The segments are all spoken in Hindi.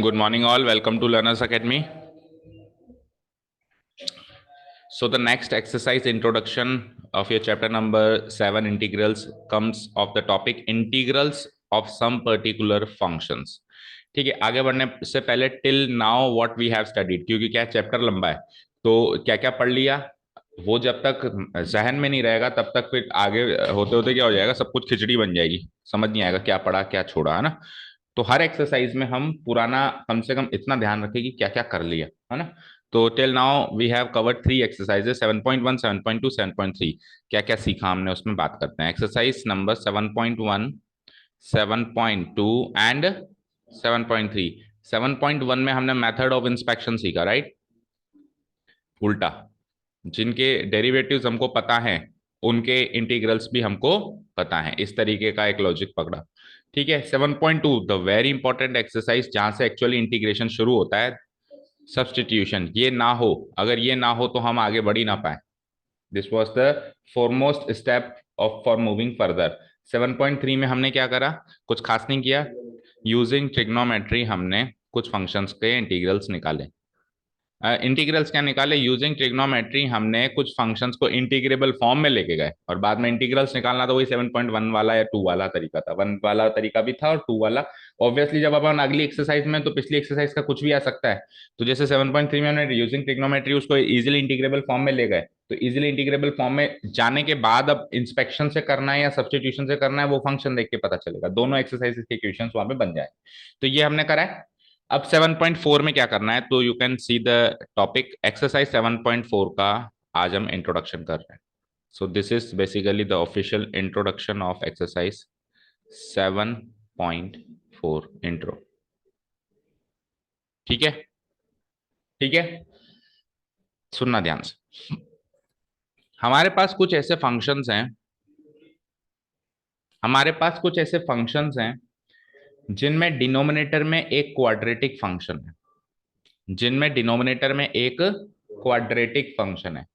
Good morning, all. Welcome to Learners Academy. So the next exercise, introduction of your chapter number 7, integrals, comes of the topic integrals of some particular functions. ठीक है, आगे बढ़ने से पहले till now what we have studied, क्योंकि क्या चैप्टर लंबा है तो क्या क्या पढ़ लिया वो जब तक जहन में नहीं रहेगा तब तक फिर आगे होते होते क्या हो जाएगा, सब कुछ खिचड़ी बन जाएगी, समझ नहीं आएगा क्या पढ़ा क्या छोड़ा, है ना। तो हर एक्सरसाइज में हम पुराना कम से कम इतना ध्यान रखें कि क्या क्या कर लिया, है ना। तो till now we have covered 3 exercises, 7.1, 7.2, 7.3। क्या क्या सीखा हमने उसमें बात करते हैं। Exercise number 7.1, 7.2 and 7.3। 7.1 में हमने मेथड ऑफ इंस्पेक्शन सीखा, राइट। उल्टा, जिनके डेरिवेटिव्स हमको पता है उनके इंटीग्रल्स भी हमको पता है, इस तरीके का एक लॉजिक पकड़ा। ठीक है। 7.2 द वेरी इंपॉर्टेंट एक्सरसाइज, जहां से एक्चुअली इंटीग्रेशन शुरू होता है, सब्सटीट्यूशन। ये ना हो, अगर ये ना हो तो हम आगे बढ़ ही ना पाए। This was the foremost step of for moving further. 7.3 में हमने क्या करा, कुछ खास नहीं किया। यूजिंग ट्रिग्नोमेट्री हमने कुछ फंक्शंस के इंटीग्रल्स निकाले। इंटीग्रल्स क्या निकाले, यूजिंग ट्रिग्नोमेट्री हमने कुछ फंक्शंस को इंटीग्रेबल फॉर्म में लेके गए, और बाद में इंटीग्रल्स निकालना तो वही 7.1 वाला या 2 वाला तरीका था। 1 वाला तरीका भी था और 2 वाला। ऑब्वियसली जब अपन अगली एक्सरसाइज में, तो पिछली एक्सरसाइज का कुछ भी आ सकता है। तो जैसे 7.3 में हमने यूजिंग ट्रिग्नोमेट्री उसको इजिली इंटीग्रेबल फॉर्म में ले गए, तो इजिली इंटीग्रेबल फॉर्म में जाने के बाद अब इंस्पेक्शन से करना है या सब्सटीट्यूशन से करना है, वो फंक्शन देख के पता चलेगा, दोनों एक्सरसाइजेस के इक्वेशंस वहां पे बन जाए। तो ये हमने करा है। अब 7.4 में क्या करना है, तो you can see the topic exercise 7.4 का आज हम इंट्रोडक्शन कर रहे हैं। So this is basically the official introduction of exercise 7.4 intro. ठीक है, ठीक है, सुनना ध्यान से। हमारे पास कुछ ऐसे फंक्शंस हैं, हमारे पास कुछ ऐसे फंक्शंस हैं जिनमें डिनोमिनेटर में एक क्वाड्रेटिक फंक्शन है, जिनमें डिनोमिनेटर में एक क्वाड्रेटिक फंक्शन है।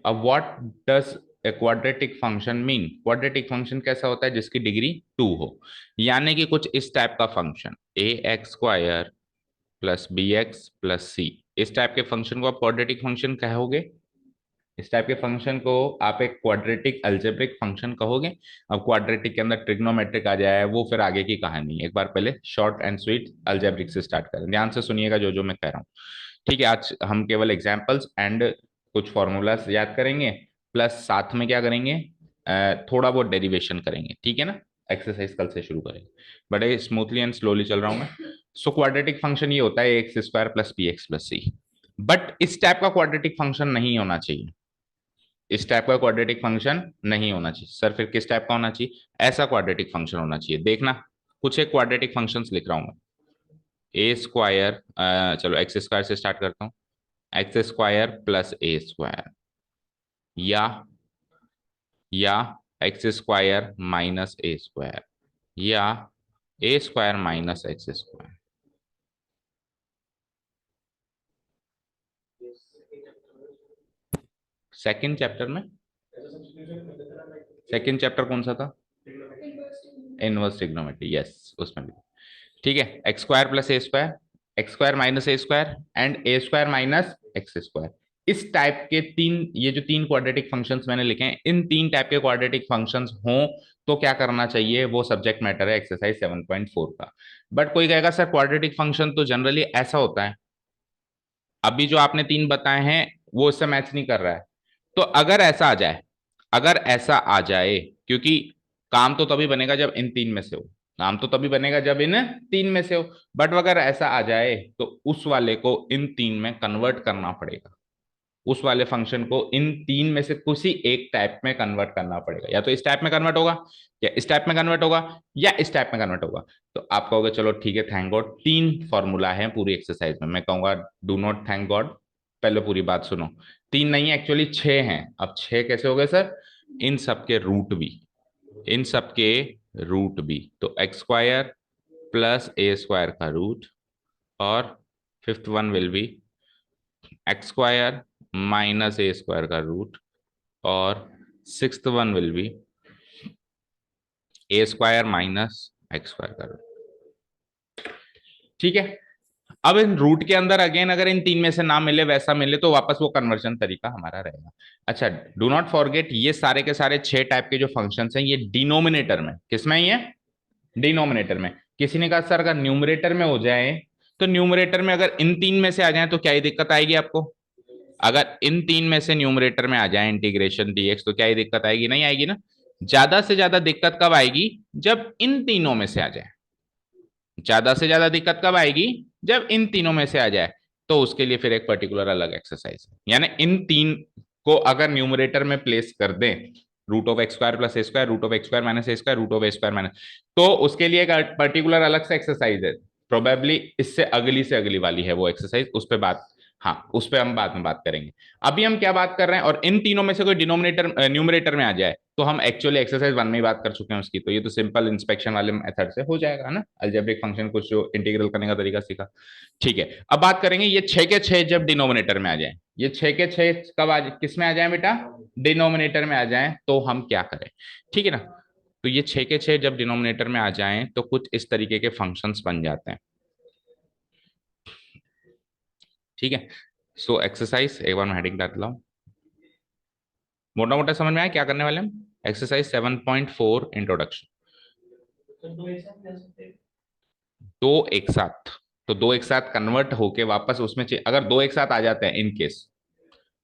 अब what does a quadratic function mean, quadratic function कैसा होता है, जिसकी डिग्री 2 हो, यानी कि कुछ इस टाइप का function a x square plus b x plus c, इस टाइप के फंक्शन को आप क्वाड्रेटिक फंक्शन कहोगे। इस टाइप के फंक्शन को आप एक क्वाड्रेटिक अलजेब्रिक फंक्शन कहोगे। अब क्वाड्रेटिक के अंदर ट्रिग्नोमेट्रिक आ जाए, वो फिर आगे की कहानी। एक बार पहले शॉर्ट एंड स्वीट अलजेब्रिक से स्टार्ट करें, ध्यान से सुनिएगा जो जो मैं कह रहा हूँ। ठीक है, आज हम केवल एग्जाम्पल्स एंड कुछ फॉर्मूलाज याद करेंगे, प्लस साथ में क्या करेंगे, थोड़ा बहुत डेरिवेशन करेंगे, ठीक है ना। एक्सरसाइज कल से शुरू करेंगे, बड़े स्मूथली एंड स्लोली चल रहा हूँ मैं। सो क्वाड्रेटिक फंक्शन ये होता है x square plus b x plus c. But इस टाइप का क्वाड्रेटिक फंक्शन नहीं होना चाहिए, इस टाइप का क्वाड्रेटिक फंक्शन नहीं होना चाहिए। सर फिर किस टाइप का होना चाहिए, ऐसा क्वाड्रेटिक फंक्शन होना चाहिए। देखना, कुछ एक क्वाड्रेटिक फंक्शंस लिख रहा हूं मैं। ए स्क्वायर, चलो एक्स स्क्वायर से स्टार्ट करता हूँ, x square plus a square, या x square minus a square, या a square minus x square. Second chapter में, सेकेंड चैप्टर कौन सा था, इनवर्स ट्रिग्नोमेट्री, यस उसमें भी। ठीक है, x square plus a square, x square minus a square and A square minus x square. इस टाइप के तीन, ये जो तीन क्वाड्रेटिक फंक्शंस मैंने लिखे हैं, इन तीन टाइप के क्वाड्रेटिक फंक्शंस हों तो क्या करना चाहिए, वो सब्जेक्ट मैटर है एक्सरसाइज 7.4 का। बट कोई कहेगा सर क्वाड्रेटिक फंक्शन तो जनरली ऐसा होता है, अभी जो आपने तीन बताए हैं वो इससे मैच नहीं कर रहा है। तो अगर ऐसा आ जाए, अगर ऐसा आ जाए, क्योंकि काम तो तभी बनेगा जब इन तीन में से हो, काम तो तभी बनेगा जब इन तीन में से हो। बट अगर ऐसा आ जाए तो उस वाले को इन तीन में कन्वर्ट करना पड़ेगा, उस वाले फंक्शन को इन तीन में से किसी एक टाइप में कन्वर्ट करना पड़ेगा। या तो इस टाइप में कन्वर्ट होगा, या इस टाइप में कन्वर्ट होगा, या इस टाइप में कन्वर्ट होगा। तो आप कहोगे चलो ठीक है, थैंक गॉड, तीन फॉर्मूला है पूरी एक्सरसाइज में। मैं कहूंगा डू नॉट थैंक गॉड, पहले पूरी बात सुनो। तीन नहीं, एक्चुअली छह हैं। अब छह कैसे हो गए सर, इन सबके रूट भी, इन सबके रूट भी। तो x square plus a square का रूट, और fifth one will be x square minus a square का रूट, और sixth one will B A square minus x square का रूट। ठीक है। अब इन रूट के अंदर अगेन अगर इन तीन में से ना मिले वैसा मिले तो वापस वो कन्वर्जन तरीका हमारा रहेगा। अच्छा, डू नॉट फॉरगेट ये सारे के सारे छह टाइप के जो फंक्शंस हैं ये डिनोमिनेटर में, किसमें ही है, डिनोमिनेटर में। किसी ने कहा सर अगर न्यूमरेटर में हो जाए, तो न्यूमरेटर में अगर इन तीन में से आ जाए तो क्या ही दिक्कत आएगी आपको? अगर इन तीन में से न्यूमरेटर में आ जाए इंटीग्रेशन डीएक्स तो क्या ही दिक्कत आएगी? नहीं आएगी ना। ज्यादा से ज्यादा दिक्कत कब आएगी? जब इन तीनों में से आ जाए। ज्यादा से ज्यादा दिक्कत कब आएगी? जब इन तीनों में से आ जाए। तो उसके लिए फिर एक पर्टिकुलर अलग एक्सरसाइज है, यानी इन तीन को अगर न्यूमरेटर में प्लेस कर दें, root of x square plus a square, root of x square minus a square, root of a square minus, तो उसके लिए एक पर्टिकुलर अलग से एक्सरसाइज है। प्रोबेबली इससे अगली से अगली वाली है वो एक्सरसाइज, उस पर बात, हाँ उस पर हम बाद में बात करेंगे। अभी हम क्या बात कर रहे हैं, और इन तीनों में से कोई डिनोमिनेटर न्यूमरेटर में आ जाए तो हम एक्चुअली एक्सरसाइज वन में ही बात कर चुके हैं उसकी, तो ये तो सिंपल इंस्पेक्शन वाले मेथड से हो जाएगा ना, अलजेब्रिक फंक्शन कुछ जो इंटीग्रल करने का तरीका सीखा। ठीक है, अब बात करेंगे ये छह के छह जब डिनोमिनेटर में आ जाए, ये छह के छह कब आ जाए, किस में आ जाए बेटा, डिनोमिनेटर में आ जाए, तो हम क्या करें? ठीक है ना। तो ये छह के छह जब डिनोमिनेटर में आ जाएं तो कुछ इस तरीके के फंक्शंस बन जाते हैं। ठीक है, सो एक्सरसाइज एक बार मैं हेडिंग डाल रहा हूँ, मोटा मोटा समझ में आया क्या करने वाले हम। Exercise 7.4 introduction. दो एक साथ, तो दो एक साथ कन्वर्ट होके वापस उसमें अगर दो एक साथ आ जाते हैं इन केस,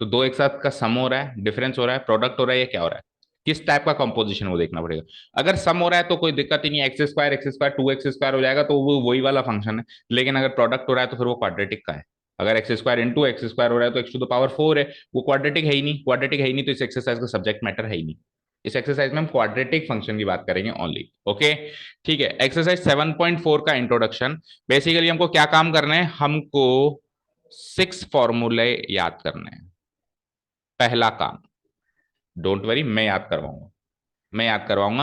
तो दो एक साथ का सम हो रहा है, डिफरेंस हो रहा है, प्रोडक्ट हो रहा है, या क्या हो रहा है, किस टाइप का कंपोजिशन वो देखना पड़ेगा। अगर सम हो रहा है तो कोई दिक्कत ही नहीं है, x square to x square हो जाएगा तो वो वही वाला फंक्शन है। लेकिन अगर प्रोडक्ट हो रहा है तो फिर वो क्वाड्रेटिक का है। अगर x square into x square हो रहा है तो एक्स टू द पावर 4 है, वो क्वाड्रेटिक है ही नहीं, क्वाड्रेटिक है ही नहीं, तो इस एक्सरसाइज का सब्जेक्ट मैटर है ही नहीं। इस एक्सरसाइज में हम क्वाड्रेटिक फंक्शन की बात करेंगे ओनली। ओके, ठीक है। एक्सरसाइज 7.4 का इंट्रोडक्शन, बेसिकली हमको क्या काम करना है, हमको 6 फॉर्मूले याद करने हैं। पहला काम, डोंट वरी मैं याद करवाऊंगा, मैं याद करवाऊंगा।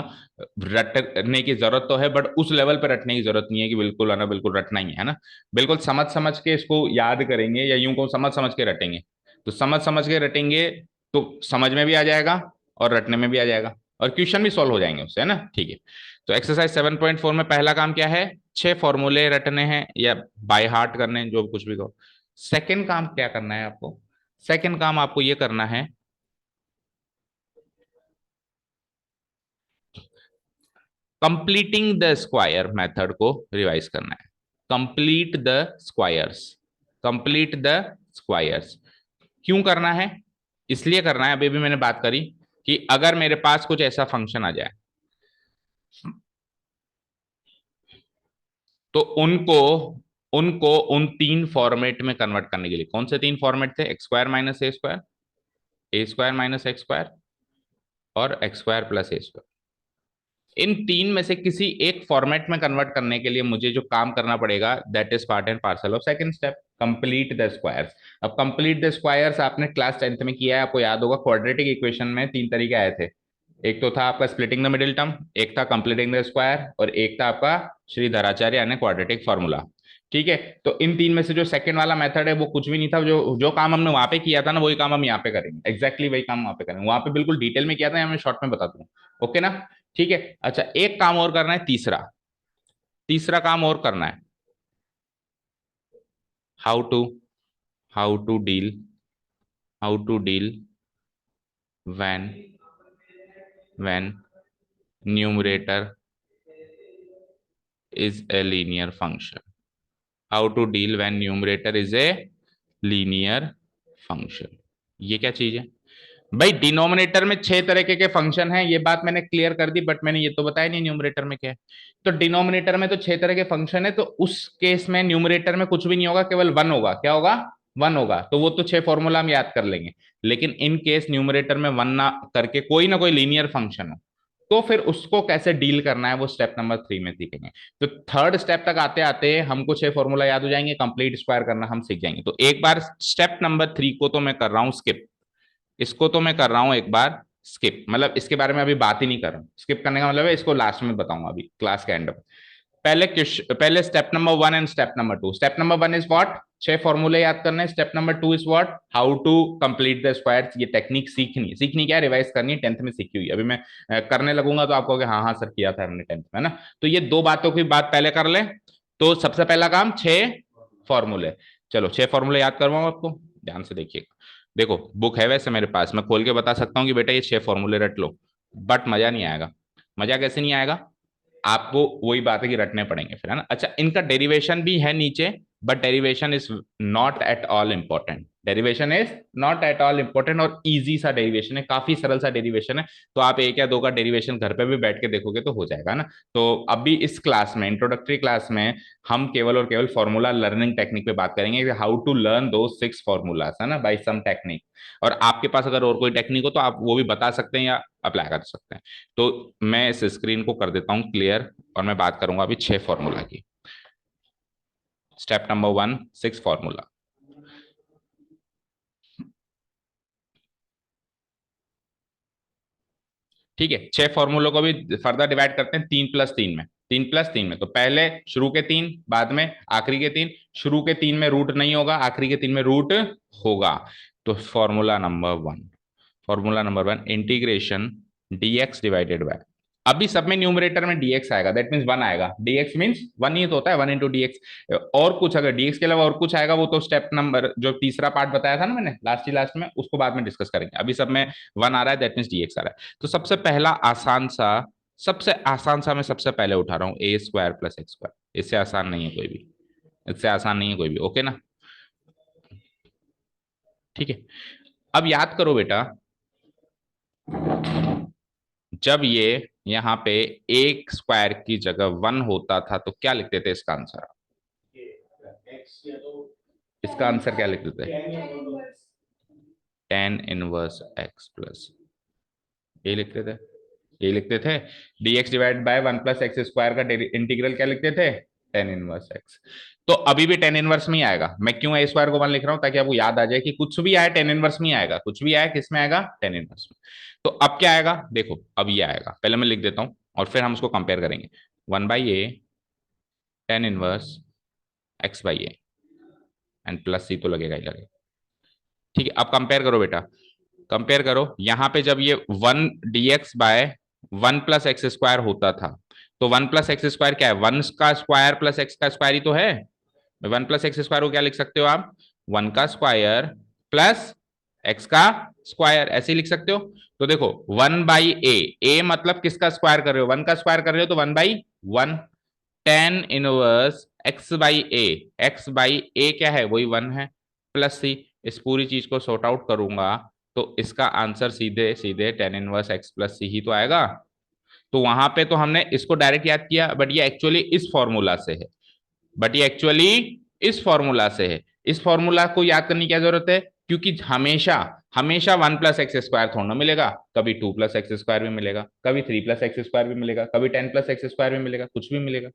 रटने की जरूरत तो है बट उस लेवल पर रटने की जरूरत नहीं है कि बिल्कुल है ना, बिल्कुल रटना ही है ना। बिल्कुल समझ समझ के इसको याद करेंगे, या यूं को समझ समझ के रटेंगे। तो समझ समझ के रटेंगे तो समझ में भी आ जाएगा और रटने में भी आ जाएगा, और क्वेश्चन भी सॉल्व हो जाएंगे उससे, है ना। ठीक है, तो एक्सरसाइज 7.4 में पहला काम क्या है, छह फॉर्मूले रटने हैं या बाय हार्ट करने हैं, जो कुछ भी कहो। सेकेंड काम क्या करना है आपको, सेकेंड काम आपको ये करना है, कंप्लीटिंग द स्क्वायर मेथड को रिवाइज करना है। Complete the squares, complete the squares. क्यों करना है? इसलिए करना है, अभी भी मैंने बात करी कि अगर मेरे पास कुछ ऐसा फंक्शन आ जाए तो उनको उनको उन तीन फॉर्मेट में कन्वर्ट करने के लिए, कौन से तीन फॉर्मेट थे, x square minus a square minus x square, और x square plus a square, इन तीन में से किसी एक फॉर्मेट में कन्वर्ट करने के लिए मुझे जो काम करना पड़ेगा that is part and parcel of second step, complete the squares. अब कंप्लीट द स्क्वायर्स आपने क्लास 10th में किया है, आपको याद होगा क्वाड्रेटिक इक्वेशन में तीन तरीके आए थे। एक तो था आपका स्प्लिटिंग द मिडिल टर्म, एक था कंप्लीटिंग द स्क्वायर, और एक था आपका श्रीधराचार्य यानी क्वाड्रेटिक फॉर्मूला। ठीक है, तो इन तीन में से जो सेकंड वाला मेथड है वो कुछ भी नहीं था, जो जो काम हमने वहां पे किया था ना वही काम हम यहाँ पे करेंगे, एग्जैक्टली वही काम वहां पे करेंगे, वहां पे बिल्कुल डिटेल में किया था, मैं शॉर्ट में बता दूं। ओके ना, ठीक है। अच्छा, एक काम और करना है, तीसरा, तीसरा काम और करना है, how to how to deal how to deal when when numerator is a linear function, how to deal when numerator is a linear function। ये क्या चीज है भाई, डिनोमिनेटर में छह तरीके के फंक्शन हैं, ये बात मैंने क्लियर कर दी, बट मैंने ये तो बताया नहीं न्यूमरेटर में क्या है। तो डिनोमिनेटर में तो छह तरह के फंक्शन है, तो उस केस में न्यूमरेटर में कुछ भी नहीं होगा, केवल वन होगा, क्या होगा, वन होगा, तो वो तो छह फॉर्मूला हम याद कर लेंगे। लेकिन इन केस न्यूमरेटर में वन ना करके कोई ना कोई लीनियर फंक्शन हो, तो फिर उसको कैसे डील करना है वो स्टेप नंबर 3 में सीखेंगे। तो थर्ड स्टेप तक आते आते हमको छह फॉर्मूला याद हो जाएंगे, कंप्लीट स्क्वायर करना हम सीख जाएंगे। तो एक बार स्टेप नंबर 3 को तो मैं कर रहा हूं स्किप, इसको तो मैं कर रहा हूं एक बार स्किप, मतलब इसके बारे में अभी बात ही नहीं कर रहा हूं, स्किप करने का मतलब है इसको लास्ट में बताऊंगा अभी क्लास के एंड में। पहले step number 1 and step number 2। Step number 1 is what, छह फॉर्मूले याद करने। Step number 2 is what, how to complete the squares. ये टेक्निक सीखनी, सीखनी क्या, रिवाइज करनी है, 10th में सीखी हुई। अभी मैं करने लगूंगा तो आपको हाँ हाँ सर किया था हमने 10th में ना। तो ये दो बातों की बात पहले कर ले, तो सबसे पहला काम 6 फॉर्मूले। चलो 6 फॉर्मूले याद करवाऊं आपको, ध्यान से देखिएगा। देखो बुक है वैसे मेरे पास, मैं खोल के बता सकता हूँ कि बेटा ये 6 फॉर्मूले रट लो, बट मजा नहीं आएगा। मजा कैसे नहीं आएगा, आपको वही बात है कि रटने पड़ेंगे फिर, है ना। अच्छा इनका डेरिवेशन भी है नीचे, but derivation is not at all important, derivation is not at all important, और इजी सा डेरिवेशन है, काफी सरल सा डेरिवेशन है। तो आप एक या दो का डेरिवेशन घर पे भी बैठ के देखोगे तो हो जाएगा ना। तो अभी इस क्लास में, इंट्रोडक्टरी क्लास में, हम केवल और केवल फॉर्मूला लर्निंग टेक्निक पे बात करेंगे, हाउ टू लर्न दो 6 फॉर्मूलाज, है ना, बाय सम टेक्निक। और आपके पास अगर और कोई टेक्निक हो तो आप वो भी बता सकते हैं या अप्लाई कर सकते हैं। तो मैं इस स्क्रीन को कर देता हूं क्लियर, और मैं बात करूंगा अभी 6 फॉर्मूला की। Step number 1, 6 formula. ठीक है, 6 फॉर्मूलों को भी फर्दर डिवाइड करते हैं 3+3 में। 3+3 में तो पहले शुरू के 3, बाद में आखिरी के 3। शुरू के 3 में रूट नहीं होगा, आखिरी के 3 में रूट होगा। तो formula number 1 integration dx divided bye, अभी सब में न्यूमरेटर में dx आएगा, दैट मीन्स 1 आएगा। dx मीन्स 1 ही तो होता है, 1 × dx। और कुछ अगर dx के अलावा और कुछ आएगा, वो तो स्टेप नंबर जो तीसरा पार्ट बताया था ना मैंने लास्ट में, उसको बाद में डिस्कस करेंगे। अभी सब में 1 आ रहा है, दैट मीन्स dx आ रहा है। तो सबसे पहला सबसे आसान सा मैं सबसे पहले उठा रहा हूँ a² + x²। इससे आसान नहीं है कोई भी, इससे आसान नहीं है कोई भी, ओके ना। ठीक है, अब याद करो बेटा, जब ये यहाँ पे एक स्क्वायर की जगह 1 होता था तो क्या लिखते थे इसका आंसर, इसका आंसर क्या लिखते थे, tan−1x+, ये लिखते थे, ये लिखते थे। dx डिवाइड बाय 1+x² का इंटीग्रल क्या लिखते थे, tan−1x। तो अभी भी tan−1 में ही आएगा। मैं क्यों a² को 1 लिख रहा हूं, ताकि आपको याद आ जाए कि कुछ भी आए tan−1 में ही आएगा, कुछ भी आए किस में आएगा, tan−1 में। तो अब क्या आएगा, देखो अब ये आएगा, पहले मैं लिख देता हूं और फिर हम उसको कंपेयर करेंगे। 1/a tan−1x/a and plus c तो लगेगा ही लगेगा। ठीक है, अब कंपेयर करो बेटा, कंपेयर करो। यहां पे जब ये 1 dx/1 + x² होता था, तो 1+x² क्या है, 1 का स्क्वायर + x का स्क्वायर ही तो है। 1+x² को क्या लिख सकते हो आप, 1 का स्क्वायर प्लस x का स्क्वायर, ऐसे ही लिख सकते हो। तो देखो 1/a, a मतलब किसका स्क्वायर कर रहे हो, 1 का स्क्वायर कर रहे हो, तो 1/1। tan−1 x/a, x/a क्या है, वही 1 है, प्लस c। इस पूरी चीज को सॉर्ट आउट करूंगा तो इसका आंसर सीधे सीधे tan−1x+c ही तो आएगा। तो वहां पे तो हमने इसको डायरेक्ट याद किया, बट ये एक्चुअली इस फॉर्मूला से है, बट ये एक्चुअली इस फॉर्मूला से है। इस फॉर्मूला को याद करने की क्या जरूरत है, क्योंकि हमेशा हमेशा 1+x² थोड़ा मिलेगा, कभी 2+x² भी मिलेगा, कभी 3+x² भी मिलेगा, कभी 10+x² भी मिलेगा, कुछ भी मिलेगा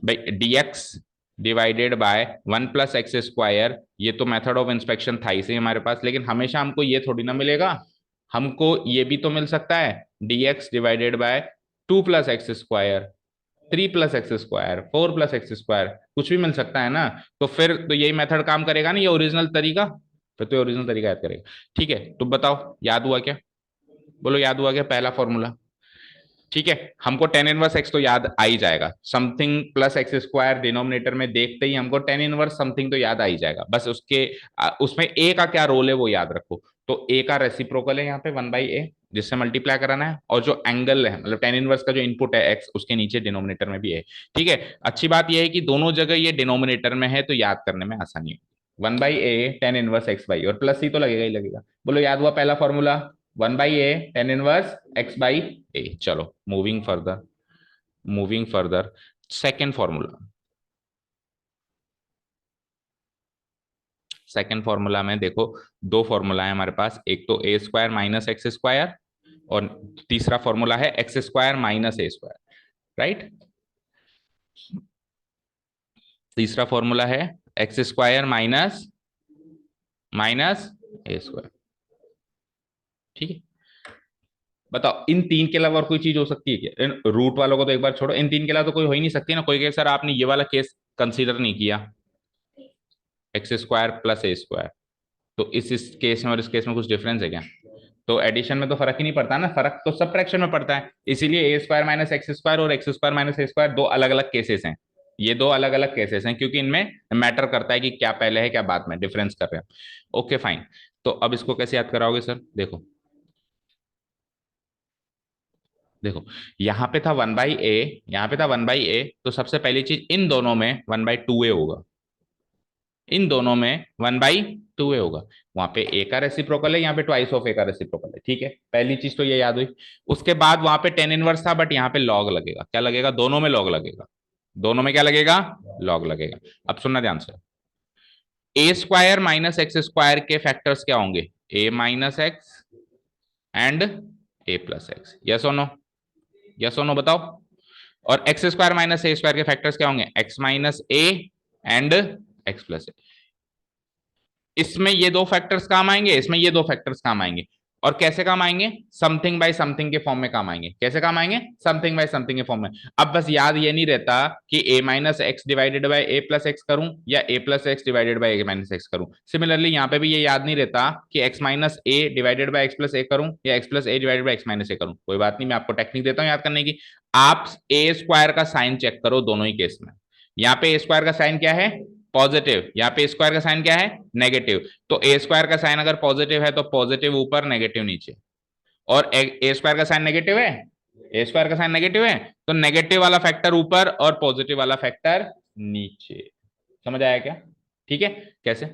भाई। dx डिवाइडेड बाय 1+x², ये तो मेथड ऑफ इंस्पेक्शन था इसे हमारे पास, लेकिन हमेशा हमको ये थोड़ी ना मिलेगा, हमको ये भी तो मिल सकता है dx divided bye 2+x², 3+x², 4+x², कुछ भी मिल सकता है ना। तो फिर तो यही मेथड काम करेगा ना, ये ओरिजिनल तरीका, फिर तो ओरिजिनल तरीका याद करेगा। ठीक है, तो बताओ याद हुआ क्या, बोलो याद हुआ क्या पहला फॉर्मूला। ठीक है, हमको tan−1x तो याद आ ही जाएगा, समथिंग +x² डिनोमिनेटर में देखते ही हमको tan−1 समथिंग तो याद आ ही जाएगा। बस उसके उसमें a का क्या रोल है वो याद रखो। तो a का रेसिप्रोकल है यहाँ पे 1/a, जिससे मल्टीप्लाई कराना है, और जो एंगल है मतलब tan−1 का जो इनपुट है x, उसके नीचे डिनोमिनेटर में भी है। ठीक है, अच्छी बात यह है कि दोनों जगह ये डिनोमिनेटर में है तो याद करने में आसानी है। 1/a tan−1 x/, और प्लस c तो लगेगा ही लगेगा। बोलो याद हुआ पहला फॉर्मूला, 1/a tan−1 x/a। चलो moving further second formula. Second formula में देखो दो फॉर्मूला है हमारे पास, एक तो a² - x², और तीसरा फॉर्मूला है x² - a², राइट। तीसरा फॉर्मूला है x² माइनस a²। ठीक है, बताओ इन तीन के अलावा और कोई चीज हो सकती है क्या, इन रूट वालों को तो एक बार छोड़ो, इन तीन के अलावा तो कोई हो ही नहीं सकती ना। कोई कहे सर आपने ये वाला केस कंसीडर नहीं किया, x² + a², तो इस केस में और इस केस में कुछ डिफरेंस है क्या, तो एडिशन में तो फर्क ही नहीं पड़ता ना, फर्क तो सबट्रैक्शन में पड़ता है। इसीलिए a² - x² और x² - a² दो अलग अलग केसेस हैं। ये दो अलग अलग केसेस हैं, क्योंकि इनमें मैटर करता है कि क्या पहले है क्या बाद में, डिफरेंस कर रहे हैं। Okay fine. तो अब इसको कैसे याद कराओगे सर? देखो देखो, यहाँ पे था 1/a, यहाँ पे था 1/a, तो सबसे पहली चीज इन दोनों में 1/2a होगा, इन दोनों में 1/2a होगा। वहां पे a का रेसिप्रोकल है, यहाँ पे ट्वाइस ऑफ a का रेसिप्रोकल है, ठीक है, पहली चीज तो ये याद हुई। उसके बाद वहां पे टेन इनवर्स था, बट यहाँ पे लॉग लगेगा, क्या लगेगा? दोनों में लॉग लगेगा, दोनों में क्या लगेगा? लॉग लगेगा। अब सुनना ध्यान से, a square minus x square के फैक्टर्स क्या होंगे? A minus x and a plus x, yes और नो? यस और नो बताओ। और x square minus a square के फैक्टर्स क्या होंगे? X minus a and x plus a. इसमें ये दो फैक्टर्स काम आएंगे, इसमें ये दो फैक्टर्स काम आएंगे। और कैसे काम आएंगे? समथिंग बाय समथिंग के फॉर्म में काम आएंगे। कैसे काम आएंगे? समथिंग बाय समथिंग के फॉर्म में। अब बस याद ये नहीं रहता कि a minus x divided by a plus x करूं या a plus x divided by a minus x करूं। सिमिलरली यहाँ पे भी ये याद नहीं रहता कि x minus a divided by x plus a करूं या x plus a divided by x minus ए करूं। कोई बात नहीं, मैं आपको टेक्निक देता हूं याद करने की। आप ए स्क्वायर का साइन चेक करो दोनों ही केस में। यहाँ पे ए स्क्वायर का साइन क्या है? पॉजिटिव। यहाँ पे स्क्वायर का साइन क्या है? नेगेटिव। तो ए स्क्वायर का साइन अगर पॉजिटिव है तो पॉजिटिव ऊपर नेगेटिव नीचे, और ए स्क्वायर का साइन नेगेटिव है, ए स्क्वायर का साइन नेगेटिव है, तो नेगेटिव वाला फैक्टर ऊपर और पॉजिटिव वाला फैक्टर नीचे। समझ आया क्या? ठीक है। कैसे?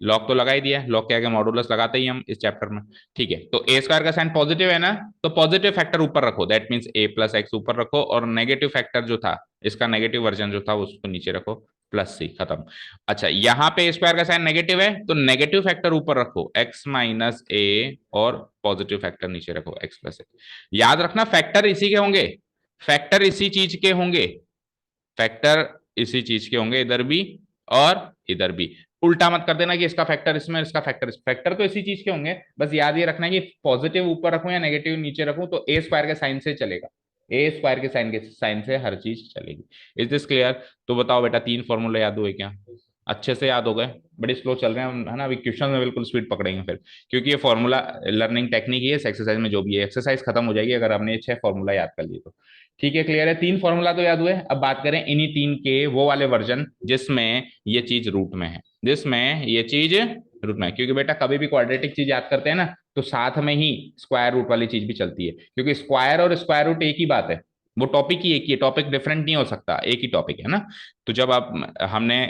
लॉग तो लगा ही दिया, लॉग के आगे मॉडुलस लगाते ही हम इस चैप्टर में। ठीक है, तो ए स्क्वायर का साइन पॉजिटिव है ना, तो पॉजिटिव फैक्टर ऊपर रखो, that means A plus x ऊपर रखो, और नेगेटिव फैक्टर जो था, इसका नेगेटिव वर्जन जो था उसको नीचे रखो, प्लस सी, खत्म। अच्छा, यहाँ पे ए स्क्वायर का साइन नेगेटिव है तो नेगेटिव फैक्टर ऊपर रखो, एक्स माइनस ए, और पॉजिटिव फैक्टर नीचे रखो, एक्स प्लस ए। याद रखना फैक्टर इसी के होंगे, फैक्टर इसी चीज के होंगे, फैक्टर इसी चीज के होंगे, इधर भी और इधर भी। उल्टा मत कर देना कि इसका फैक्टर इसमें, इसका फैक्टर फैक्टर तो इसी चीज के होंगे। बस याद ये रखना है कि पॉजिटिव ऊपर रखूं या नेगेटिव नीचे रखूं तो ए स्क्वायर के साइन से चलेगा, ए स्क्वायर के साइन से हर चीज चलेगी। Is this clear? तो बताओ बेटा, तीन फॉर्मूला याद हुए क्या? अच्छे से याद हो गए? बड़ी स्लो चल रहे हैं है ना, अभी क्वेश्चन में बिल्कुल स्पीड पकड़ेंगे फिर, क्योंकि ये फॉर्मूला लर्निंग टेक्निक ही है, एक्सरसाइज में जो भी है, एक्सरसाइज खत्म हो जाएगी अगर आपने ये 6 फॉर्मूला याद कर लिए तो। ठीक है, क्लियर है? तीन फॉर्मूला तो याद हुए। अब बात करें इन्हीं तीन के वो वाले वर्जन जिसमें ये चीज रूट में है, जिसमें ये चीज रूट में है, क्योंकि बेटा कभी भी क्वाड्रेटिक चीज याद करते हैं ना तो साथ में ही स्क्वायर रूट वाली चीज भी चलती है, क्योंकि स्क्वायर और स्क्वायर रूट एक ही बात है, वो टॉपिक ही एक ही है, टॉपिक डिफरेंट नहीं हो सकता, एक ही टॉपिक है ना। तो जब आप हमने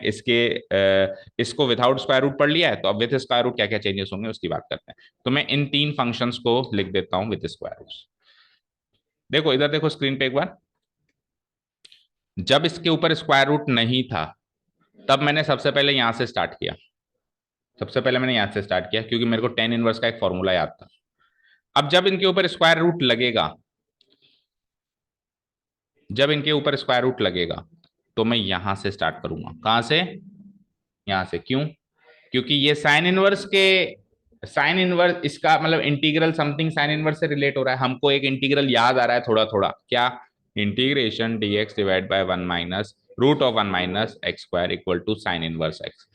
इसको विदाउट स्क्वायर रूट पढ़ लिया है, तो अब विद स्क्वायर रूट क्या क्या चेंजेस होंगे उसकी बात करते हैं। तो मैं इन तीन फंक्शंस को लिख देता हूं विद स्क्वायर रूट। देखो इधर देखो स्क्रीन पे एक बार, जब इसके ऊपर स्क्वायर रूट नहीं था तब मैंने सबसे पहले यहां से स्टार्ट किया, सबसे पहले मैंने यहां से स्टार्ट किया क्योंकि मेरे को टेन इनवर्स का एक फॉर्मूला याद था। अब जब इनके ऊपर स्क्वायर रूट लगेगा, जब इनके ऊपर स्क्वायर रूट लगेगा तो मैं यहां से स्टार्ट करूंगा। कहां से? यहां से। क्यों? क्योंकि ये साइन इनवर्स के, साइन इनवर्स इसका मतलब इंटीग्रल समथिंग साइन इनवर्स से रिलेट हो रहा है। हमको एक इंटीग्रल याद आ रहा है थोड़ा थोड़ा, क्या? Integration dx divide by 1 minus root of 1 minus x square equal to sine inverse x.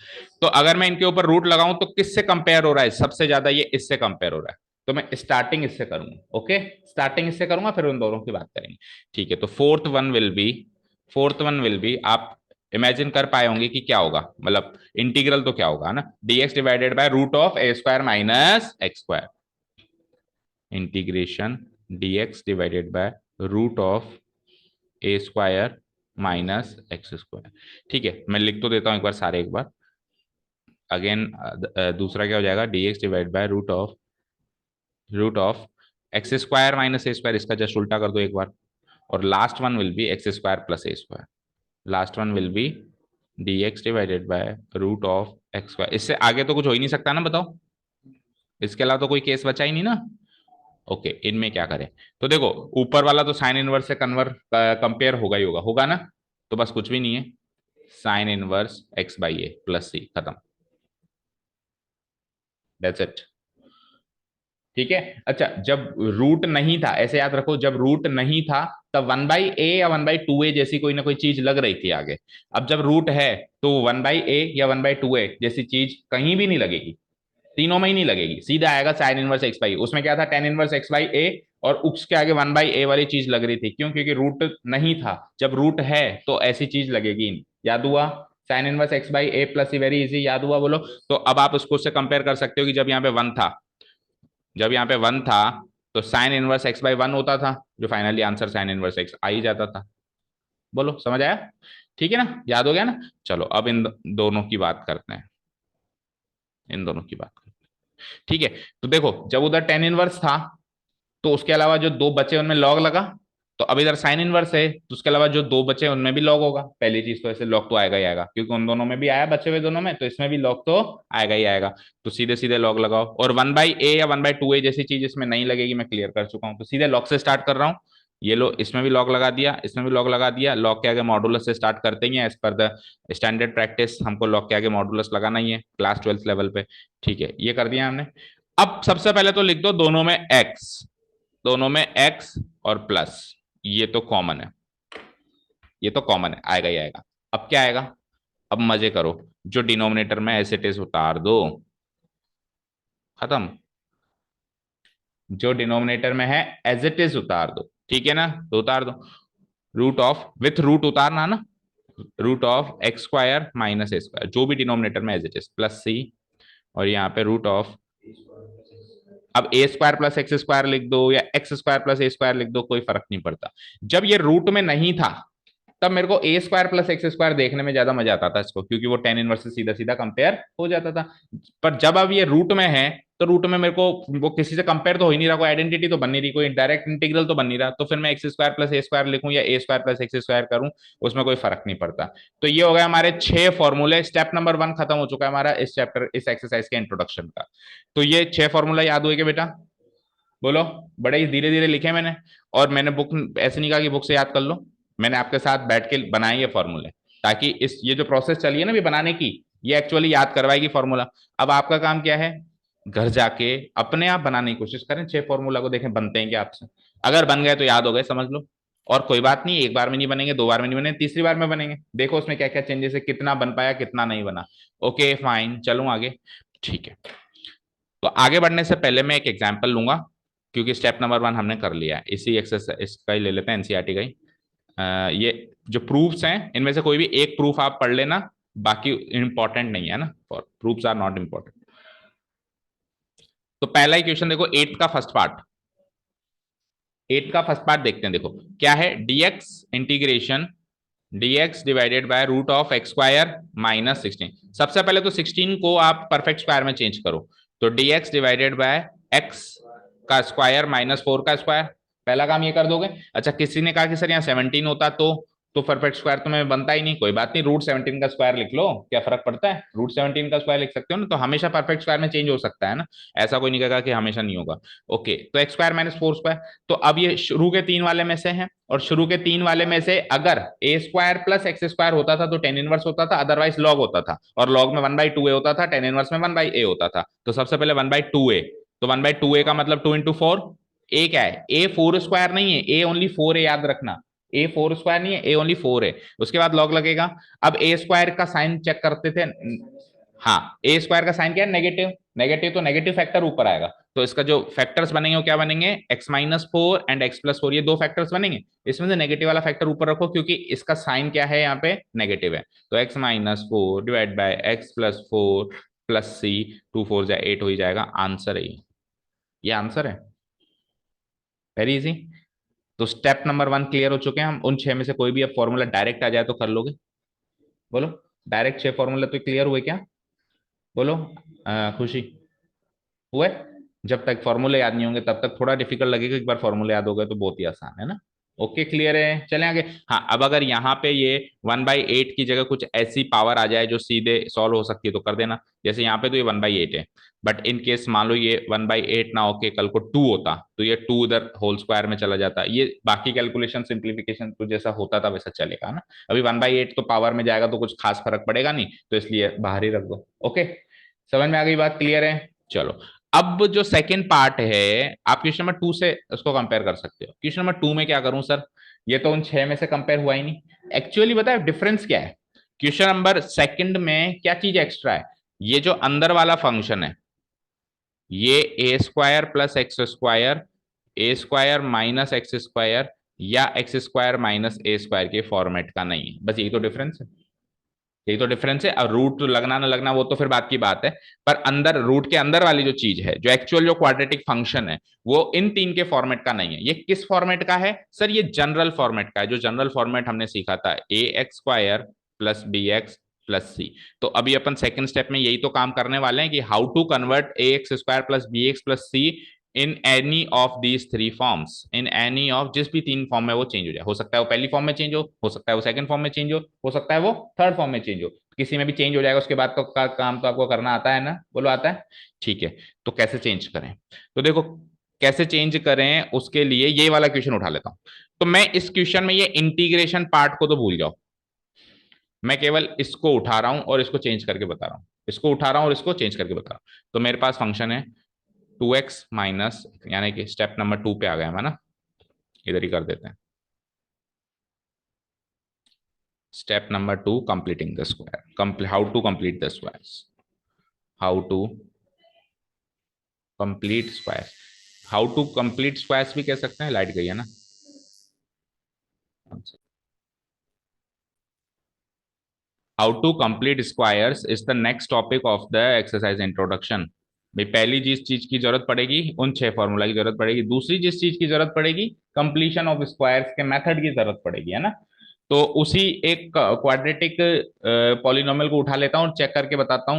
तो अगर मैं इनके ऊपर रूट लगाऊं तो किससे कंपेयर हो रहा है सबसे ज्यादा? ये इससे कंपेयर हो रहा है, तो मैं स्टार्टिंग इससे करूंगा। ओके, स्टार्टिंग इससे करूंगा, फिर उन दोनों की बात करेंगे। ठीक है, तो फोर्थ वन विल बी आप इमेजिन कर पाए होंगे कि क्या होगा, मतलब इंटीग्रल तो क्या होगा ना, dx divided by root of a square minus x square, integration dx divided by root of a square minus x square. ठीक है, मैं लिख तो देता हूं एक बार सारे, एक बार अगेन। दूसरा क्या हो जाएगा? dx divide by root of x square minus a square, इसका जस्ट उल्टा कर दो एक बार। और last one will be x square plus a square, last one will be dx divided by root of x square. इससे आगे तो कुछ हो ही नहीं सकता ना, बताओ, इसके अलावा तो कोई केस बचा ही नहीं ना। ओके, इनमें क्या करें? तो देखो ऊपर वाला तो साइन इनवर्स से कंपेयर होगा ही होगा, होगा ना, तो बस कुछ भी नहीं है, sine inverse x by a plus c, खत्म, दैट्स इट। ठीक है। अच्छा, जब रूट नहीं था, ऐसे याद रखो, जब रूट नहीं था तब 1/a या 1/2a जैसी कोई ना कोई चीज लग रही थी आगे। अब जब रूट है तो 1/a या 1/2a जैसी चीज कहीं भी नहीं लगेगी, तीनों में ही नहीं लगेगी, सीधा आएगा साइन इनवर्स एक्स बाई। उसमें क्या था? टेन इनवर्स एक्स बाई ए, और उसके आगे 1/a वाली चीज लग रही थी, क्यों? क्योंकि रूट नहीं था। जब रूट है तो ऐसी चीज लगेगी नहीं। याद हुआ? Sine inverse x by a plus c, very easy. याद हुआ? बोलो। तो अब आप उसको उससे कंपेयर कर सकते हो कि जब यहाँ पे वन था, जब यहाँ पे वन था तो sine inverse x by one होता था, जो finally answer sine inverse x आ ही जाता था। बोलो, समझ आया? ठीक है ना? याद हो गया ना? चलो अब इन दोनों की बात करते हैं, इन दोनों की बात करते हैं। ठीक है, तो देखो जब उधर टेन इनवर्स था तो उसके अलावा जो दो बचे उनमें लॉग लगा, तो अब इधर साइन इनवर्स है तो उसके अलावा जो दो बचे उनमें भी लॉग होगा। पहली चीज तो ऐसे लॉग तो आएगा ही आएगा, क्योंकि उन दोनों में भी आया बचे हुए दोनों में, तो इसमें भी लॉग तो आएगा ही आएगा। तो सीधे सीधे लॉग लगाओ, और 1/a या 1/2a जैसी चीज इसमें नहीं लगेगी, मैं क्लियर कर चुका हूं। तो सीधे लॉग से स्टार्ट कर रहा हूँ। ये लो, इसमें भी लॉग लगा दिया, इसमें भी लॉग लगा दिया। लॉग के आगे मॉडुलस से स्टार्ट करते ही हैं, एज पर द स्टैंडर्ड प्रैक्टिस हमको लॉग के आगे मॉडुलस लगाना ही है क्लास 12th लेवल पे। ठीक है, ये कर दिया हमने। अब सबसे पहले तो लिख दो दोनों में एक्स, दोनों में एक्स और प्लस, ये तो कॉमन है, ये तो कॉमन है, आएगा ही आएगा। अब क्या आएगा? अब मजे करो, जो डिनोमिनेटर में एज इट इज उतार दो, खत्म। जो डिनोमिनेटर में है एज इट इज उतार दो, ठीक है ना? तो उतार दो, रूट ऑफ, विथ रूट उतारना ना, root of x square minus a square, जो भी डिनोमिनेटर में as it is, plus c, और यहाँ पे रूट ऑफ, अब a square plus x square लिख दो या x square plus a square लिख दो, कोई फर्क नहीं पड़ता। जब ये रूट में नहीं था तब मेरे को ए स्क्वायर प्लस एक्स स्क्वायर देखने में ज्यादा मजा आता था इसको, क्योंकि वो टेन इनवर्स से सीधा सीधा कंपेयर हो जाता था। पर जब अब ये रूट में है तो रूट में मेरे को वो किसी से कंपेयर तो हो ही नहीं रहा, कोई आइडेंटिटी तो बन नहीं रही, कोई डायरेक्ट इंटीग्रल तो बन नहीं रहा, तो फिर मैं x square plus a square लिखूं या a square plus x square करूं, उसमें कोई फर्क नहीं पड़ता। तो ये हो गया हमारे 6 फॉर्मूले। स्टेप नंबर 1 खत्म हो चुका है हमारा इस चैप्टर, इस एक्सरसाइज के इंट्रोडक्शन का। तो ये 6 फॉर्मूला याद हुए कि बेटा? बोलो। बड़े ही धीरे धीरे लिखे मैंने, और मैंने बुक ऐसे नहीं कहा कि बुक से याद कर लो, मैंने आपके साथ बैठ के बनाए ये फॉर्मूले, ताकि इस ये जो प्रोसेस चली है ना भी बनाने की, ये एक्चुअली याद करवाएगी फॉर्मूला। अब आपका काम क्या है? घर जाके अपने आप बनाने की कोशिश करें 6 फॉर्मूला को, देखें बनते हैं क्या आपसे। अगर बन गए तो याद हो गए, समझ लो। और कोई बात नहीं, एक बार में नहीं बनेंगे, 2 बार में नहीं बनेंगे, तीसरी बार में बनेंगे। देखो उसमें क्या क्या चेंजेस है, कितना बन पाया कितना नहीं बना। ओके फाइन, चलूं आगे। ठीक है, तो आगे बढ़ने से पहले मैं एक एग्जाम्पल लूंगा, क्योंकि स्टेप नंबर 1 हमने कर लिया है। इसी एक्सरसाइज इसका ही ले लेते हैं, एनसीईआरटी का ही। ये जो प्रूफ्स हैं इनमें से कोई भी एक प्रूफ आप पढ़ लेना, बाकी इंपॉर्टेंट नहीं है ना, for proofs are not important. तो पहला ही क्वेश्चन देखो, 8th का फर्स्ट पार्ट, 8th का फर्स्ट पार्ट देखते हैं। देखो क्या है, dx integration dx divided by root of x square minus 16। सबसे पहले तो 16 को आप परफेक्ट स्क्वायर में चेंज करो, तो dx डिवाइडेड बाय एक्स का स्क्वायर माइनस 4 का स्क्वायर, पहला काम ये कर दोगे। अच्छा, किसी ने कहा कि सर यहाँ 17 होता तो परफेक्ट स्क्वायर तो में बनता ही नहीं, कोई बात नहीं, रूट 17 का स्क्वायर लिख लो, क्या फर्क पड़ता है, रूट 17 का स्क्वायर लिख सकते हो ना, तो हमेशा परफेक्ट स्क्वायर में चेंज हो सकता है ना, ऐसा कोई नहीं कहेगा कि हमेशा नहीं होगा। ओके, तो एक्स स्क्वायर माइनस 4 स्क्वायर, तो अब ये शुरू के 3 वाले में से है, और शुरू के 3 वाले में से अगर ए स्क्वायर प्लस एक्स स्क्वायर होता था तो टेन इनवर्स होता था, अदरवाइज लॉग होता था, और लॉग में 1/2a होता था, टेन इनवर्स में 1/a होता था। तो सबसे पहले 1/2a, तो 1/2a का मतलब 2 × 4, ए क्या है, ए 4 स्क्वायर नहीं है, ए ओनली 4 है, याद रखना, ए 4 स्क्वायर नहीं है, ए ओनली 4 है। उसके बाद लॉग लगेगा। अब ए स्क्वायर का साइन चेक करते थे, हाँ, ए स्क्वायर का साइन क्या है, नेगेटिव, नेगेटिव तो नेगेटिव फैक्टर ऊपर आएगा, तो इसका जो फैक्टर्स बनेंगे वो क्या बनेंगे, x minus 4 and x plus 4, ये दो फैक्टर्स बनेंगे। इसमें से नेगेटिव वाला फैक्टर ऊपर रखो, क्योंकि इसका साइन क्या है, यहाँ पे नेगेटिव है, तो x minus 4 divide by x plus 4 plus c, 2 4 जा 8 हो ही जाएगा, आंसर है ये आंसर है, वेरी इजी। तो स्टेप नंबर 1 क्लियर हो चुके हैं हम। उन 6 में से कोई भी अब फॉर्मूला डायरेक्ट आ जाए तो कर लोगे? बोलो, डायरेक्ट 6 फॉर्मूला तो क्लियर हुए क्या? बोलो, खुशी हुए? जब तक फॉर्मूले याद नहीं होंगे तब तक थोड़ा डिफिकल्ट लगेगा, एक बार फॉर्मूले याद हो गए तो बहुत ही आसान है ना। ओके क्लियर है, चलें आगे। हाँ, अब अगर यहाँ पे ये 1/8 की जगह कुछ ऐसी पावर आ जाए जो सीधे सॉल्व हो सकती है तो कर देना। जैसे यहाँ पे तो ये 1/8 है, बट इन केस मान लो ये 1/8 ना होके कल को 2 होता, तो ये 2 उधर होल स्क्वायर में चला जाता, ये बाकी कैलकुलेशन सिंप्लीफिकेशन तो जैसा होता था वैसा चलेगा ना। अभी 1/8 तो पावर में जाएगा तो कुछ खास फर्क पड़ेगा नहीं, तो इसलिए बाहर ही रख दो। ओके, समझ में आ गई बात, क्लियर है? चलो, अब जो सेकंड पार्ट है आप क्वेश्चन नंबर 2 से उसको कंपेयर कर सकते हो। क्वेश्चन नंबर 2 में क्या करूं सर, ये तो उन 6 में से कंपेयर हुआ ही नहीं। एक्चुअली बताए डिफरेंस क्या है, क्वेश्चन नंबर सेकंड में क्या चीज एक्स्ट्रा है, ये जो अंदर वाला फंक्शन है, ये ए स्क्वायर प्लस एक्स स्क्वायर ए स्क्वायर माइनस एक्स स्क्वायर या x square minus a square के फॉर्मेट का नहीं है, बस यही तो डिफरेंस है। यही तो डिफरेंस है। और रूट लगना ना लगना वो तो फिर बात की बात है, पर अंदर रूट के अंदर वाली जो चीज है, जो एक्चुअल जो क्वाड्रेटिक फंक्शन है, वो इन तीन के फॉर्मेट का नहीं है। ये किस फॉर्मेट का है सर? ये जनरल फॉर्मेट का है, जो जनरल फॉर्मेट हमने सीखा था, a x square plus b x plus c. तो अभी अपन सेकंड स्टेप में यही तो काम करने वाले हैं कि how to convert a x square plus b x plus c in any of these three forms, in any of, जिस भी तीन फॉर्म में वो चेंज हो जाए। हो सकता है वो पहली फॉर्म में चेंज हो सकता है वो सेकंड फॉर्म में चेंज हो सकता है वो थर्ड फॉर्म में चेंज हो, किसी में भी चेंज हो जाएगा। उसके बाद तो काम तो आपको करना आता है ना, बोलो आता है? ठीक है। तो कैसे चेंज करें? तो देखो, कैसे चेंज करें उसके लिए ये वाला क्वेश्चन उठा लेता हूं। तो मैं इस क्वेश्चन में ये इंटीग्रेशन पार्ट को तो भूल जाओ, मैं केवल इसको उठा रहा हूं और इसको चेंज करके बता रहा हूं, इसको उठा रहा हूं और इसको चेंज करके बता रहा हूं। तो मेरे पास फंक्शन है 2x माइनस, यानी कि स्टेप नंबर 2 पे आ गया है ना, इधर ही कर देते हैं। Step number 2, completing the square, how to complete the square, how to complete square, how to complete squares भी कह सकते हैं। लाइट गई है ना? How to complete squares is the next topic of the exercise introduction. भाई पहली जिस चीज की जरूरत पड़ेगी उन 6 फॉर्मूला की जरूरत पड़ेगी, दूसरी जिस चीज की जरूरत पड़ेगी कंप्लीशन ऑफ स्क्वायर्स के मेथड की जरूरत पड़ेगी, है ना? तो उसी एक क्वाड्रेटिक पॉलिनोमियल को उठा लेता हूँ, चेक करके बताता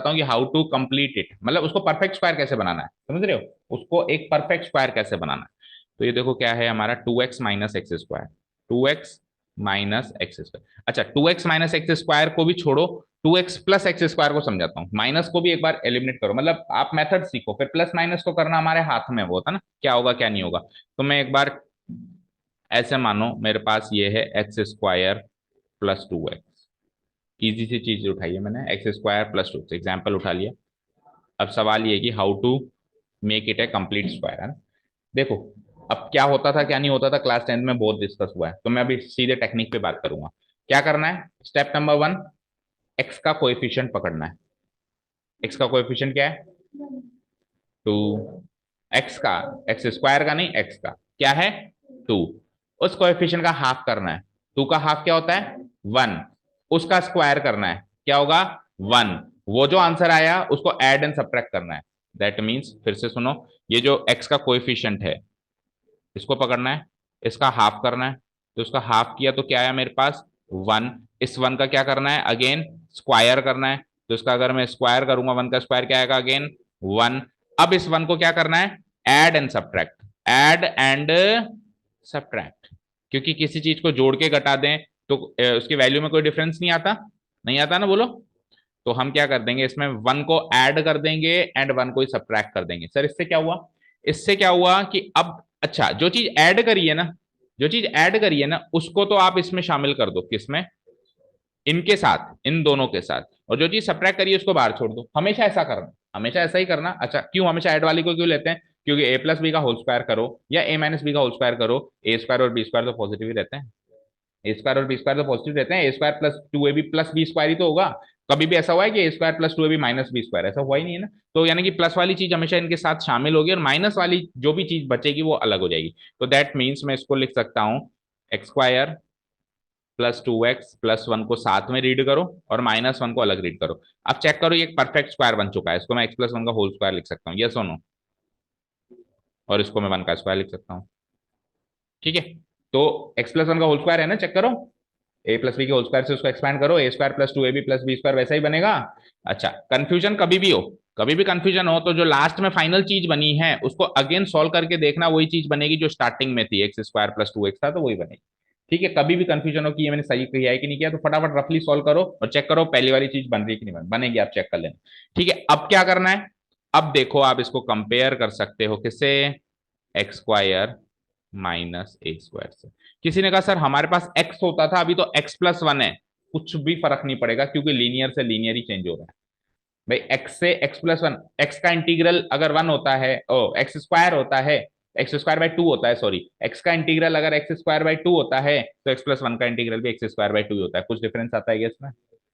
हूँ कि हाउ टू कंप्लीट इट, मतलब उसको परफेक्ट स्क्वायर कैसे बनाना है, समझ रहे हो? उसको एक परफेक्ट स्क्वायर कैसे बनाना है। तो ये देखो क्या है हमारा, 2x minus x square, 2x minus x square. अच्छा, 2x माइनस एक्स स्क्वायर को भी छोड़ो, 2x प्लस एक्स स्क्वायर को समझाता हूँ। माइनस को भी एक बार एलिमिनेट करो, मतलब आप मेथड सीखो, फिर प्लस माइनस को करना हमारे हाथ में वो था ना, क्या होगा क्या नहीं होगा। तो मैं एक बार ऐसे मानो मेरे पास ये है x square plus 2x, easy सी चीज उठाई है मैंने, एक्स स्क्वायर प्लस 2, एग्जाम्पल उठा लिया। अब सवाल ये कि how to make it a complete square, है ना? देखो, अब क्या होता था क्या नहीं होता था क्लास 10 में बहुत डिस्कस हुआ है, तो मैं अभी सीधे टेक्निक पे बात करूंगा। क्या करना है? स्टेप नंबर 1, एक्स का कोएफिशिएंट पकड़ना है। एक्स का कोएफिशिएंट क्या है? 2। एक्स का, एक्स स्क्वायर का नहीं, एक्स का क्या है? 2। उस कोएफिशिएंट का हाफ करना है। 2 का हाफ क्या होता है? 1। उसका स्क्वायर करना है, क्या होगा? 1। वो जो आंसर आया उसको ऐड एंड सब्ट्रैक्ट करना है। दैट मीन्स, फिर से सुनो, ये जो एक्स का कोएफिशिएंट है इसको पकड़ना है, इसका हाफ करना है। तो इसका हाफ किया तो क्या आया मेरे पास? 1। इस 1 का क्या करना है? अगेन स्क्वायर करना है। तो इसका अगर मैं स्क्वायर करूंगा, 1 का स्क्वायर क्या आएगा? अगेन 1। अब इस 1 को क्या करना है? Add and subtract, add and subtract, क्योंकि किसी चीज को जोड़ के घटा दें तो उसकी वैल्यू में कोई डिफरेंस नहीं आता, नहीं आता ना, बोलो? तो हम क्या कर देंगे, इसमें 1 को ऐड कर देंगे एंड 1 को ही सब्ट्रैक्ट कर देंगे। सर इससे क्या हुआ? इससे क्या हुआ कि अब, अच्छा, जो चीज ऐड करी है ना, जो चीज ऐड करी है ना, उसको तो आप इसमें शामिल कर दो, किसमें? इनके साथ, इन दोनों के साथ। और जो चीज सब्ट्रैक्ट करी है उसको बाहर छोड़ दो। हमेशा ऐसा करना, हमेशा ऐसा ही करना। अच्छा, क्यों हमेशा ऐड वाली को क्यों लेते हैं? क्योंकि ए प्लस बी का होल स्क्वायर करो या ए माइनस बी का होल स्क्वायर करो, ए स्क्वायर और बी स्क्वायर तो पॉजिटिव ही रहते हैं। ए स्क्वायर और बी स्क्वायर तो पॉजिटिव रहते हैं। A square plus 2ab plus b square ही तो होगा। कभी भी ऐसा हुआ है कि a square plus 2ab minus b square? ऐसा हुआ ही नहीं है ना। तो यानी कि प्लस वाली चीज हमेशा इनके साथ शामिल होगी और माइनस वाली जो भी चीज बचेगी वो अलग हो जाएगी। तो दैट मीन्स मैं इसको लिख सकता हूं, x square plus 2x plus 1 को साथ में रीड करो और माइनस 1 को अलग रीड करो। अब चेक करो, ये एक परफेक्ट स्क्वायर बन चुका है। इसको मैं एक्स प्लस 1 का होल स्क्वायर लिख सकता हूँ, यस और नो? और इसको मैं 1 का स्क्वायर लिख सकता हूँ, ठीक है? तो एक्स प्लस 1 का होल स्क्वायर है ना, चेक करो। ए प्लस बी के होल स्क्वायर से उसको एक्सपैंड करो, a square plus 2ab plus b square वैसा ही बनेगा। अच्छा, कंफ्यूजन कभी भी हो, कभी भी कंफ्यूजन हो, तो जो लास्ट में फाइनल चीज बनी है उसको अगेन सॉल्व करके देखना, वही चीज बनेगी जो स्टार्टिंग में थी, एक्स स्क्वायर प्लस 2x था तो वही बनेगी। ठीक है? कभी भी कंफ्यूजन हो कि ये मैंने सही किया है कि नहीं किया, तो फटाफट रफली सॉल्व करो और चेक करो पहली वाली चीज बन रही है कि नहीं बनेगी, आप चेक कर लेना। ठीक है, अब क्या करना है? अब देखो, आप इसको कंपेयर कर सकते हो किससे? X square minus a square से। किसी ने कहा सर हमारे पास एक्स होता था, अभी तो एक्स प्लस 1 है। कुछ भी फर्क नहीं पड़ेगा, क्योंकि लीनियर से लीनियर ही चेंज हो रहा है। भाई एक्स से एक्स प्लस 1, एक्स का इंटीग्रल अगर 1 होता है, ओ एक्स स्क्वायर होता है, एक्स स्क्वायर बाय 2 होता है, सॉरी, एक्स का इंटीग्रल अगर एक्स स्क्वायर बाय 2 होता है तो एक्स प्लस 1 का इंटीग्रल भी एक्स स्क्वायर बाय 2 होता है। कुछ डिफरेंस आता है क्या इसमें?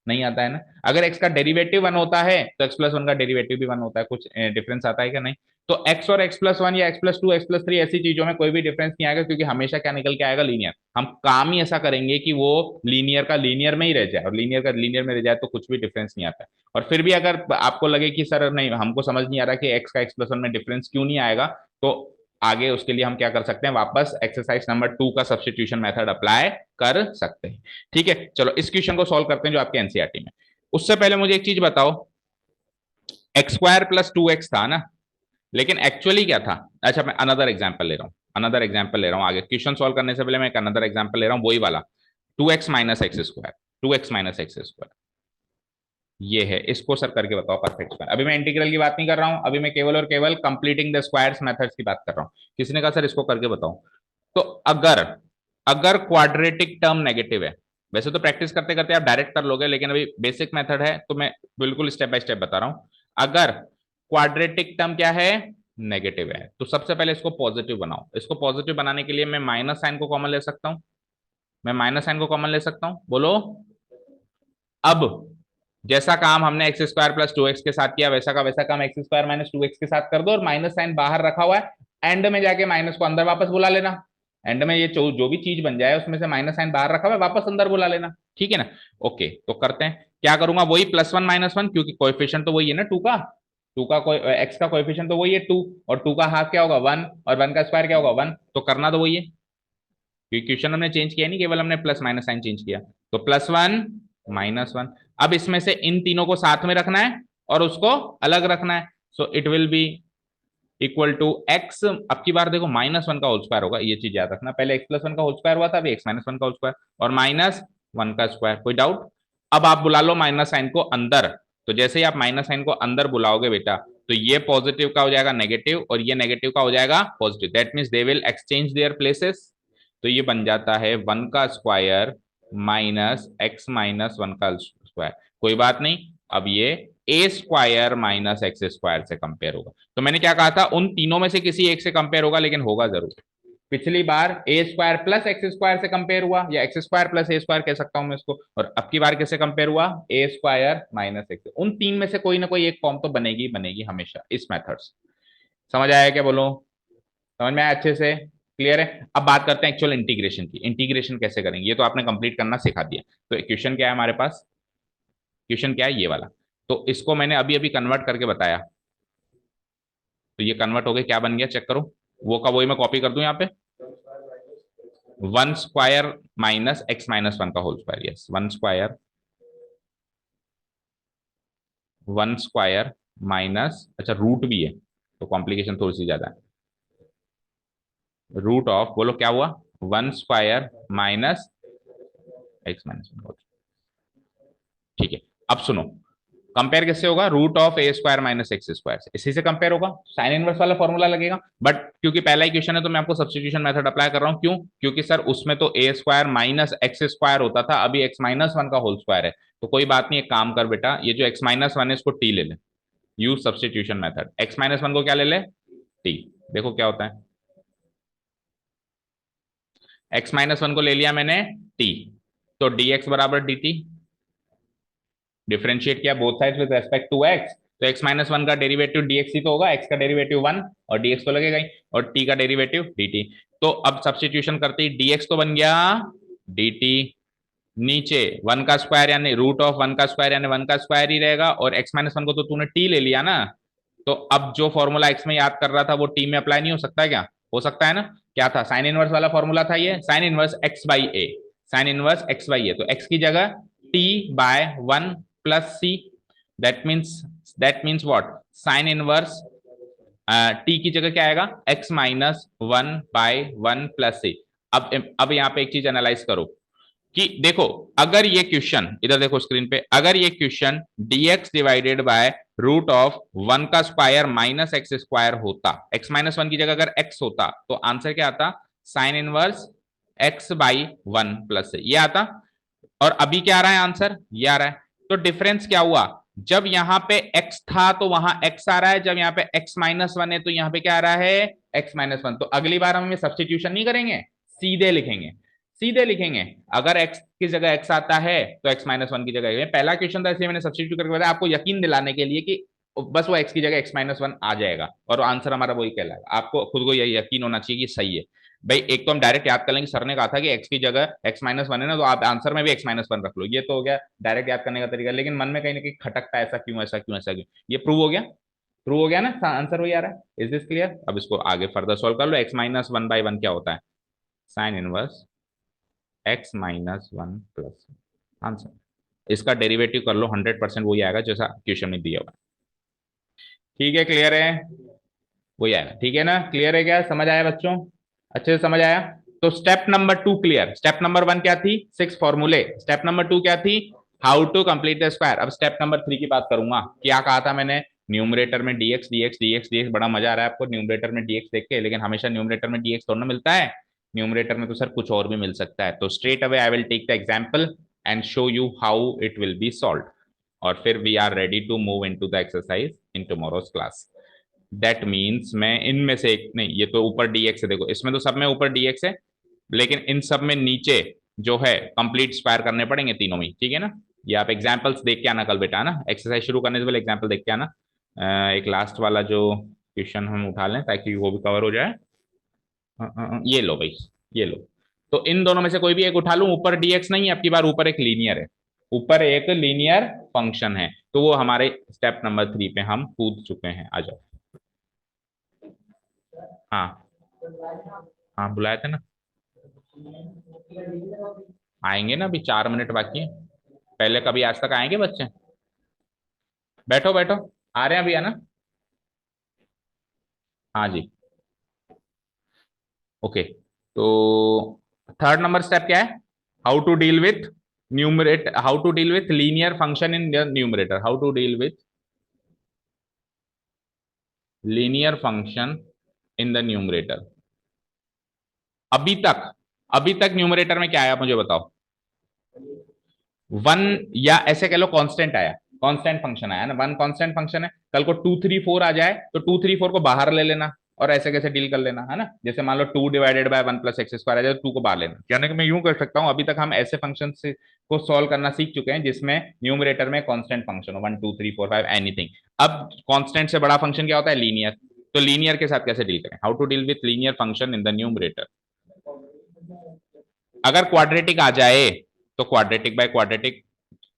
नहीं आता है ना। अगर x का डेरिवेटिव 1 होता है तो x प्लस वन का डेरिवेटिव भी 1 होता है, कुछ डिफरेंस आता है क्या? नहीं। तो x और x प्लस वन या x plus two x plus three ऐसी चीजों में कोई भी डिफरेंस नहीं आएगा, क्योंकि हमेशा क्या निकल के आएगा? लीनियर। हम काम ही ऐसा करेंगे कि वो लीनियर का लीनियर में ही रह जाए, और लीनियर का लीनियर में रह जाए तो कुछ भी डिफरेंस नहीं आता है। और फिर भी अगर आपको लगे कि सर नहीं, हमको समझ नहीं आ रहा कि x का x प्लस वन में डिफरेंस क्यों नहीं आएगा, तो आगे उसके लिए हम क्या कर सकते हैं? वापस एक्सरसाइज नंबर 2 का सब्स्टिट्यूशन मेथड अप्लाई कर सकते हैं। ठीक है, चलो इस क्वेश्चन को सॉल्व करते हैं जो आपके एनसीईआरटी में। उससे पहले मुझे एक चीज बताओ, x square plus two x था ना, लेकिन एक्चुअली क्या था? अच्छा, मैं अनदर एग्जाम्पल ले रहा हूँ, अनदर एग्जाम्पल ले रहा हूँ। आगे क्वेश्चन सॉल्व करने से पहले मैं एक अनदर एग्जाम्पल ले रहा हूँ, वही वाला, two x minus x square, to x minus x square ये है। इसको सर करके बताओ परफेक्ट स्क्वायर। अभी मैं इंटीग्रल की बात नहीं कर रहा हूं, अभी मैं केवल और केवल कंप्लीटिंग द स्क्वायर्स मेथड्स की बात कर रहा हूं। किसी ने कहा सर इसको करके बताओ। तो अगर अगर क्वाड्रेटिक टर्म नेगेटिव है, वैसे तो प्रैक्टिस करते करते आप डायरेक्ट कर लोगे, लेकिन अभी बेसिक मेथड है तो मैं बिल्कुल स्टेप बाय स्टेप बता रहा हूं। अगर क्वाड्रेटिक टर्म क्या है? नेगेटिव है, तो सबसे पहले इसको पॉजिटिव बनाओ। इसको पॉजिटिव बनाने के लिए मैं माइनस साइन को कॉमन ले सकता हूं, मैं माइनस साइन को कॉमन ले सकता हूं, बोलो। अब जैसा काम हमने x square plus two x के साथ किया, वैसा का वैसा काम x square minus two x के साथ कर दो, और माइनस साइन बाहर रखा हुआ है, एंड में जाके माइनस को अंदर वापस बुला लेना। एंड में ये जो भी चीज बन जाए उसमें से माइनस साइन बाहर रखा हुआ है, वापस अंदर बुला लेना। ठीक है ना? ओके, तो करते हैं। क्या करूंगा? वही प्लस वन माइनस वन, क्योंकि कोएफिशिएंट तो वही है ना टू का कोई एक्स का कोएफिशिएंट तो वही है टू, और टू का हाफ क्या होगा? वन, और वन का स्क्वायर क्या होगा? वन। तो करना तो वही है, क्योंकि क्वेश्चन हमने चेंज किया नहीं, केवल हमने प्लस माइनस साइन चेंज किया। तो प्लस वन माइनस वन। अब इसमें से इन तीनों को साथ में रखना है और उसको अलग रखना है। So it will be equal to x, अब की बार देखो माइनस वन का होल स्क्वायर होगा, ये चीज याद रखना। पहले एक्स प्लस वन का होल स्क्वायर हुआ था, अभी एक्स माइनस वन का होल स्क्वायर, और माइनस वन का स्क्वायर। कोई डाउट? अब आप बुला लो माइनस साइन को अंदर। तो जैसे ही आप माइनस साइन को अंदर बुलाओगे बेटा, तो ये पॉजिटिव का हो जाएगा नेगेटिव, और ये नेगेटिव का हो जाएगा positive. That means they will exchange there places. तो ये बन जाता है वन का square minus x minus one का स्क्वायर। कोई बात नहीं, अब ये ए स्क्वायर माइनस एक्स स्क्वायर से कंपेयर होगा। तो मैंने क्या कहा था? उन तीनों में से किसी एक से कंपेयर होगा, लेकिन होगा जरूर। पिछली बार ए स्क्वायर प्लस एक्स स्क्वायर से कंपेयर हुआ, या x square plus a square कह सकता हूं मैं इसको, और अब की बार किससे कंपेयर हुआ? ए स्क्वायर माइनस एक्स। उन तीन में से कोई ना कोई एक फॉर्म तो बनेगी बनेगी हमेशा इस मेथड से। समझ आया क्या? बोलो, समझ में आया अच्छे से? क्लियर है? अब बात करते हैं एक्चुअल इंटीग्रेशन की। इंटीग्रेशन कैसे करेंगे ये तो आपने कंप्लीट करना सिखा दिया। तो क्वेश्चन क्या है हमारे पास? क्वेश्चन क्या है? ये वाला। तो इसको मैंने अभी अभी कन्वर्ट करके बताया, तो ये कन्वर्ट हो गया, क्या बन गया चेक करो। वो का वही मैं कॉपी कर दूं यहाँ पे, one square minus x minus one का whole square. Yes, one square, one square minus, अच्छा रूट भी है तो कॉम्प्लिकेशन थोड़ी सी ज्यादा है, रूट ऑफ, बोलो क्या हुआ? One square minus x minus one. ठीक है, अब सुनो, कंपेयर किससे होगा? Root of a square minus x square से, इसी से कंपेयर होगा। साइन इनवर्स वाला फॉर्मूला लगेगा, बट क्योंकि पहला ही क्वेश्चन है तो मैं आपको सब्स्टिट्यूशन मेथड अप्लाई कर रहा हूं। क्यों? क्योंकि सर उसमें तो ए स्क्वायर माइनस एक्स स्क्वायर होता था, अभी एक्स माइनस वन का होल स्क्वायर है। तो कोई बात नहीं, एक काम कर बेटा, ये जो एक्स माइनस वन है इसको टी ले ले, use substitution method. X minus one को क्या ले ले? टी। देखो क्या होता है, एक्स माइनस वन को ले लिया मैंने टी, तो डी एक्स बराबर डी टी। डिफरेंशिएट किया both sides with respect to x, तो एक्स माइनस वन का डेरिवेटिव डीएक्स ही तो होगा, एक्स का डेरिवेटिव वन और डीएक्स तो लगेगा ही, और टी का डेरिवेटिव dt। तो अब सब्स्टिट्यूशन करते ही dx तो बन गया dt, नीचे वन का स्क्वायर यानी रूट ऑफ वन का स्क्वायर यानी वन का स्क्वायर ही रहेगा, और एक्स माइनस वन को तो तूने t ले लिया ना, तो अब जो फॉर्मूला एक्स में याद कर रहा था वो टी में अप्लाई नहीं हो सकता है क्या? हो सकता है ना। क्या था? साइन इनवर्स वाला फॉर्मूला था ये, sine inverse x by a, sine inverse x by a. तो एक्स की जगह t by one plus c, that means what? Sine inverse t की जगह क्या आएगा? X minus one by one plus c. अब यहाँ पे एक चीज एनालाइज करो कि देखो, अगर ये क्वेश्चन इधर देखो स्क्रीन पे, अगर ये question dx divided by root of one का स्क्वायर माइनस एक्स स्क्वायर होता, एक्स माइनस वन की जगह अगर x होता, तो आंसर क्या आता? Sine inverse x by one plus ये आता। और अभी क्या आ रहा है आंसर? ये आ रहा है। तो डिफरेंस क्या हुआ? जब यहां पे x था तो वहां x आ रहा है, जब यहाँ पे x माइनस वन है तो यहाँ पे क्या आ रहा है? x minus one. तो अगली बार हम सब्स्टिट्यूशन नहीं करेंगे, सीधे लिखेंगे, सीधे लिखेंगे, अगर x की जगह x आता है तो x माइनस वन की जगह, पहला क्वेश्चन था इसलिए मैंने सब्स्टिट्यूट करके बताया आपको यकीन दिलाने के लिए कि बस वो x की जगह x माइनस वन आ जाएगा और आंसर हमारा वही कहलाएगा। आपको खुद को यह यकीन होना चाहिए कि सही है भाई। एक तो हम डायरेक्ट याद कर लेंगे, सर ने कहा था कि x की जगह x माइनस वन है ना, तो आप आंसर में भी x माइनस वन रख लो, ये तो हो गया डायरेक्ट याद करने का तरीका। लेकिन मन में कहीं ना कहीं खटकता है, ऐसा क्यों ऐसा क्यों ऐसा क्यों, ये प्रूव हो गया, प्रूव हो गया ना, आंसर वही आ रहा है। Is this clear? अब इसको आगे फर्दर सॉल्व कर लो। x minus one by one क्या होता है? Sine inverse x minus one plus answer. इसका डेरिवेटिव कर लो, 100% वही आएगा जैसा क्वेश्चन में दिया हुआ है। ठीक है, क्लियर है? वही आएगा, ठीक है ना? क्लियर है क्या? समझ आया बच्चों? अच्छे से समझ आया? तो step number 2 clear. Step number 1 क्या थी? 6 फॉर्मूले। स्टेप नंबर 2 क्या थी? How to complete the square. अब स्टेप नंबर 3 की बात करूंगा। क्या कहा था मैंने? न्यूमरेटर में dx dx dx dx, बड़ा मजा आ रहा है आपको न्यूमरेटर में dx देख के, लेकिन हमेशा न्यूमरेटर में dx थोड़ा ना मिलता है। न्यूमरेटर में तो सर कुछ और भी मिल सकता है। तो straight away I will take the example and show you how it will be solved, और फिर we are ready to move into the exercise in tomorrow's class. That means मैं इनमें से एक नहीं, ये तो ऊपर dx है, देखो इसमें तो सब में ऊपर dx है, लेकिन इन सब में नीचे जो है कंप्लीट स्क्वायर करने पड़ेंगे तीनों में, ठीक है ना? ये आप एग्जांपल्स देख के आना कल बेटा, है ना? एक्सरसाइज शुरू करने से पहले एग्जांपल देख के आना। एक लास्ट वाला जो क्वेश्चन हम उठा लें ताकि वो भी कवर हो जाए। ये लो भाई, ये लो। तो इन दोनों में से कोई भी एक उठा लूं, ऊपर dx नहीं है आपकी बार, ऊपर एक लीनियर है, ऊपर एक लीनियर फंक्शन है, तो वो हमारे स्टेप नंबर 3 पे हम कूद चुके हैं। आ जाओ। हाँ हाँ, बुलाए थे ना, आएंगे ना, अभी 4 मिनट बाकी है। पहले कभी आज तक आएंगे बच्चे? बैठो बैठो, आ रहे हैं अभी, है ना? हाँ जी, ओके। तो थर्ड नंबर स्टेप क्या है? How to deal with numerate, how to deal with linear function in numerator, how to deal with linear function in the numerator. अभी तक, अभी तक न्यूमरेटर में क्या आया मुझे बताओ? वन, या ऐसे कह लो कांस्टेंट आया, कांस्टेंट फंक्शन आया ना, वन कांस्टेंट फंक्शन है। कल को 2 3 4 आ जाए तो 2 3 4 को बाहर ले लेना और ऐसे कैसे डील कर लेना, है ना? जैसे मान लो 2 divided by 1 plus x square आ जाए तो 2 को बाहर लेना, यानी कि मैं यूं कर सकता हूं, अभी तक हम ऐसे फंक्शन को सॉल्व करना सीख चुके हैं जिसमें न्यूमरेटर में कांस्टेंट फंक्शन हो, 1 2 3 4 5 एनीथिंग। अब कांस्टेंट से बड़ा फंक्शन क्या होता है? लीनियर। तो लीनियर के साथ कैसे डील करें? How to deal with linear function in the numerator. अगर क्वाड्रेटिक आ जाए तो क्वाड्रेटिक बाय क्वाड्रेटिक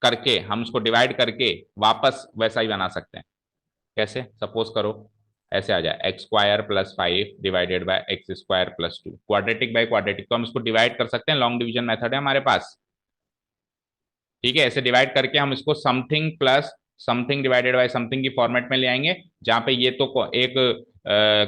करके हम उसको डिवाइड करके वापस वैसा ही बना सकते हैं। कैसे? सपोज करो ऐसे आ जाए x square plus 5 divided by x square plus 2, quadratic by quadratic, तो हम इसको डिवाइड कर सकते हैं, लॉन्ग डिवीजन मेथड है हमारे पास। ठीक है, ऐसे डिवाइड करके हम इसको something plus something divided by something की फॉर्मेट में ले आएंगे, जहां पे ये तो एक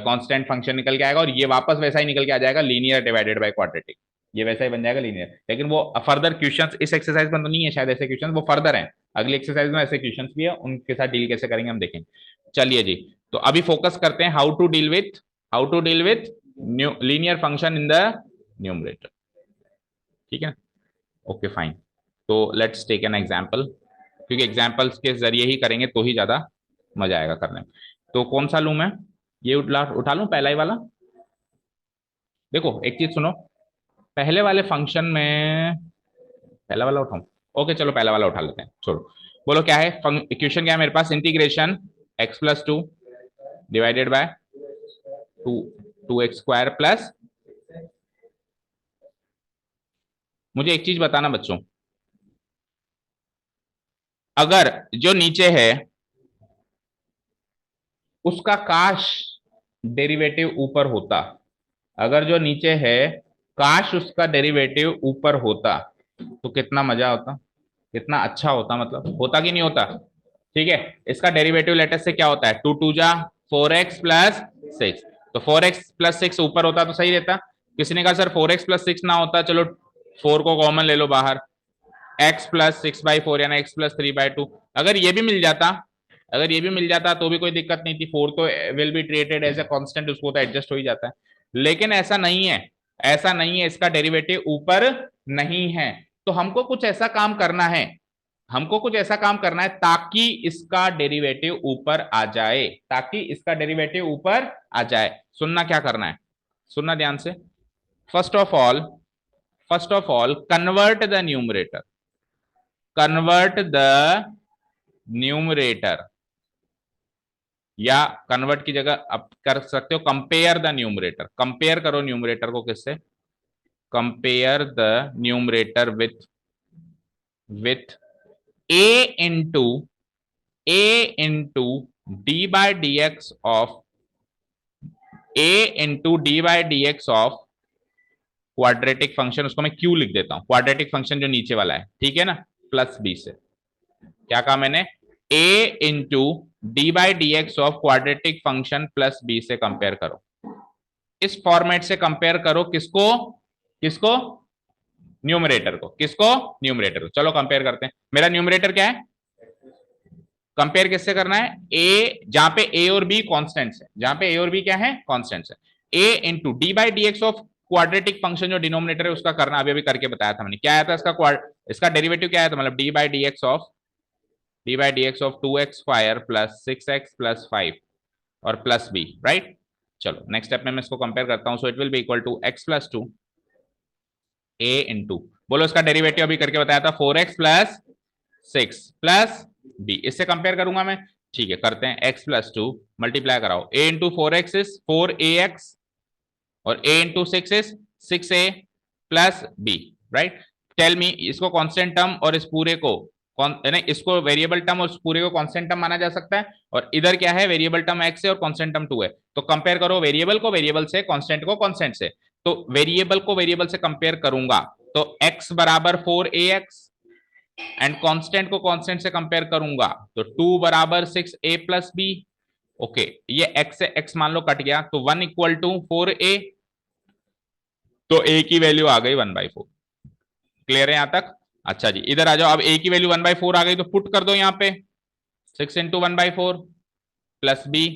कांस्टेंट फंक्शन निकल के आएगा और ये वापस वैसा ही निकल के आ जाएगा, लीनियर डिवाइडेड बाय क्वाड्रेटिक। ये वैसा ही बन जाएगा लीनियर, लेकिन वो फर्दर क्वेश्चंस इस एक्सरसाइज में तो नहीं है शायद, ऐसे क्वेश्चंस वो फर्दर हैं, अगली एक्सरसाइज में ऐसे क्वेश्चंस भी है, उनके साथ डील कैसे करेंगे हम देखेंगे। चलिए जी, तो अभी फोकस करते हैं how to deal with linear function in the numerator. ठीक है, ओके फाइन। तो लेट्स टेक एन एग्जांपल, क्योंकि एग्जांपल्स के जरिए ही करेंगे तो ही ज्यादा मजा आएगा करने में। तो कौन सा लूं मैं? ये उठा लूं पहला ही वाला? देखो एक चीज सुनो, पहले वाले फंक्शन में पहला वाला उठाऊं? ओके चलो पहला वाला उठा लेते हैं, छोड़ो। बोलो क्या है इक्वेशन, क्या है मेरे पास? Integration x plus two divided by two, 2x² plus, मुझे एक चीज बताना बच्चों, अगर जो नीचे है उसका काश डेरिवेटिव ऊपर होता, अगर जो नीचे है काश उसका डेरिवेटिव ऊपर होता तो कितना मजा होता, कितना अच्छा होता, मतलब होता कि नहीं होता? ठीक है, इसका डेरिवेटिव लेटर से क्या होता है? 2 2 जा 4x प्लस 6, तो 4x प्लस 6 ऊपर होता तो सही रहता। किसी ने कहा सर 4x प्लस 6 ना होता, चलो 4 को कॉमन ले लो बाहर, x प्लस 6/4 यानी x+3/2। अगर ये भी मिल जाता, अगर ये भी मिल जाता तो भी कोई दिक्कत नहीं थी, 4 तो will be treated as a constant, उसको तो एडजस्ट हो ही जाता है। लेकिन ऐसा नहीं है, ऐसा नहीं है, इसका डेरिवेटिव ऊपर नहीं है। तो हमको कुछ ऐसा काम करना है, हमको कुछ ऐसा काम करना है ताकि इसका डेरिवेटिव ऊपर आ जाए, ताकि इसका डेरिवेटिव ऊपर आ जाए। सुनना क्या करना है, सुनना ध्यान से। First of all, first of all convert the numerator, convert the numerator, या कन्वर्ट की जगह आप कर सकते हो कंपेयर द न्यूमरेटर, कंपेयर करो न्यूमरेटर को किससे, compare the numerator with a into d by dx of quadratic function, उसको मैं क्यू लिख देता हूं, क्वाड्रेटिक फंक्शन जो नीचे वाला है, ठीक है ना, प्लस बी से। क्या कहा मैंने, a into d by d x of quadratic function plus b से कंपेयर करो। इस फॉर्मेट से कंपेयर करो किसको, किसको, न्यूमरेटर को, किसको, न्यूमरेटर को। चलो कंपेयर करते हैं। मेरा न्यूमरेटर क्या है, कंपेयर किससे करना है, ए, जहां पे ए और बी कॉन्स्टेंट्स है, जहां पे ए और बी क्या है, कॉन्स्टेंट्स है। A into d by d x of quadratic function जो डिनोमिनेटर है उसका करना, अभी अभी करके बताया था मैंने। क्या आया था इसका डेरिवेटिव क्या आया था, मतलब d by d x of 2x square plus 6x plus 5 और प्लस बी, राइट। चलो नेक्स्ट स्टेप में मैं इसको कंपेयर करता हूं। So it will be equal to x plus 2 a into, बोलो इसका डेरिवेटिव अभी करके बताया था 4x प्लस 6 प्लस बी, इससे कंपेयर करूंगा मैं, ठीक है करते हैं। x प्लस 2 मल्टीप्लाई कराओ, a into 4x is 4ax और a into 6 is 6a plus b, right. Tell me, इसको कांस्टेंट टर्म और इस पूरे को नहीं, इसको वेरिएबल टर्म और पूरे को कांस्टेंट टर्म माना जा सकता है, और इधर क्या है, वेरिएबल टर्म x है और कांस्टेंट टर्म 2 है। तो कंपेयर करो वेरिएबल को वेरिएबल से, कांस्टेंट को कांस्टेंट से। तो वेरिएबल को वेरिएबल से कंपेयर करूंगा तो x बराबर 4ax एंड कांस्टेंट को कांस्टेंट से कंपेयर करूंगा तो 2 बराबर 6a प्लस बी। ओके, ये x से x मान लो कट गया तो 1 इक्वल टू 4a, तो a की वैल्यू आ गई 1/4। क्लियर है यहां तक? अच्छा जी, इधर आ जाओ। अब a की वैल्यू 1/4 आ गई तो पुट कर दो यहां पे, 6 इंटू 1/4 प्लस b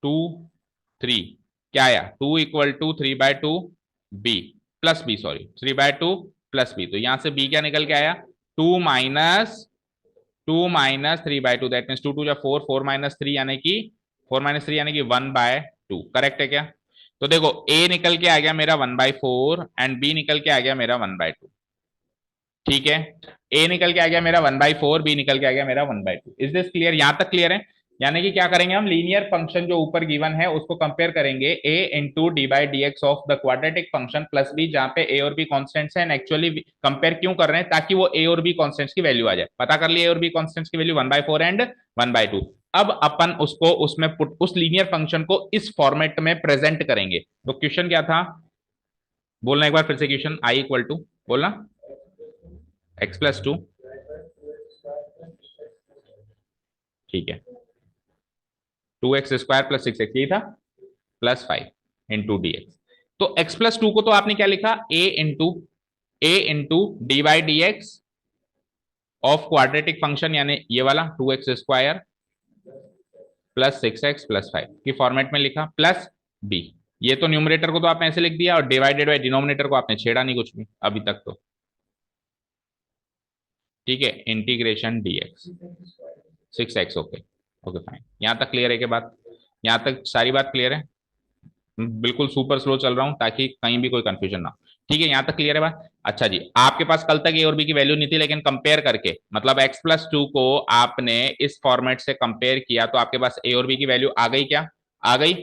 2 3, क्या आया 2 equal to 3/2 b plus b, sorry 3/2 plus b. तो यहां से b क्या निकल के आया, 2 माइनस 3/2, दैट मीन्स 2 2 जा 4, 4 माइनस 3 यानी कि 1/2। करेक्ट है क्या? तो देखो a निकल के आ गया मेरा 1/4 एंड b निकल के आ गया मेरा 1/2। ठीक है, a निकल के आ गया मेरा 1/4, b निकल के आ गया मेरा 1/2। Is this clear? यहां तक क्लियर है? यानी कि क्या करेंगे हम, लीनियर फंक्शन जो ऊपर गिवन है उसको कंपेयर करेंगे a into d by d x of the quadratic function plus b, जहां पे a और b कॉन्स्टेंट्स हैं। एक्चुअली कंपेयर क्यों कर रहे हैं, ताकि वो a और b कॉन्स्टेंट्स की वैल्यू आ जाए। पता कर लिए a और b कॉन्स्टेंट्स की वैल्यू 1/4 एंड 1/2। अब अपन उसको उसमें पुट, उस लीनियर फंक्शन को इस फॉर्मेट में प्रेजेंट करेंगे। तो क्वेश्चन क्या था, बोलना एक बार फिर से क्वेश्चन, i इक्वल टू, बोलना x प्लस 2, ठीक है 2x स्क्वायर प्लस 6x, यही था, प्लस 5 इंटू डी एक्स। तो x प्लस 2 को तो आपने क्या लिखा, a into d by d x of quadratic function, यानी ये वाला 2x square plus 6x plus 5 की फॉर्मेट में लिखा, प्लस b। ये तो न्यूमरेटर को तो आपने ऐसे लिख दिया, और डिवाइडेड बाय डिनोमिनेटर को आपने छेड़ा नहीं कुछ भी अभी तक तो। ठीक है, integration dx 6x, okay okay fine. यहां तक क्लियर है के बात? यहां तक सारी बात क्लियर है? बिल्कुल सुपर स्लो चल रहा हूं ताकि कहीं भी कोई कंफ्यूजन ना हो। ठीक है, यहां तक क्लियर है बात? अच्छा जी, आपके पास कल तक ए और बी की वैल्यू नहीं थी, लेकिन कंपेयर करके, मतलब x प्लस 2 को आपने इस फॉर्मेट से कंपेयर किया तो आपके पास ए और बी की वैल्यू आ गई, क्या आ गई?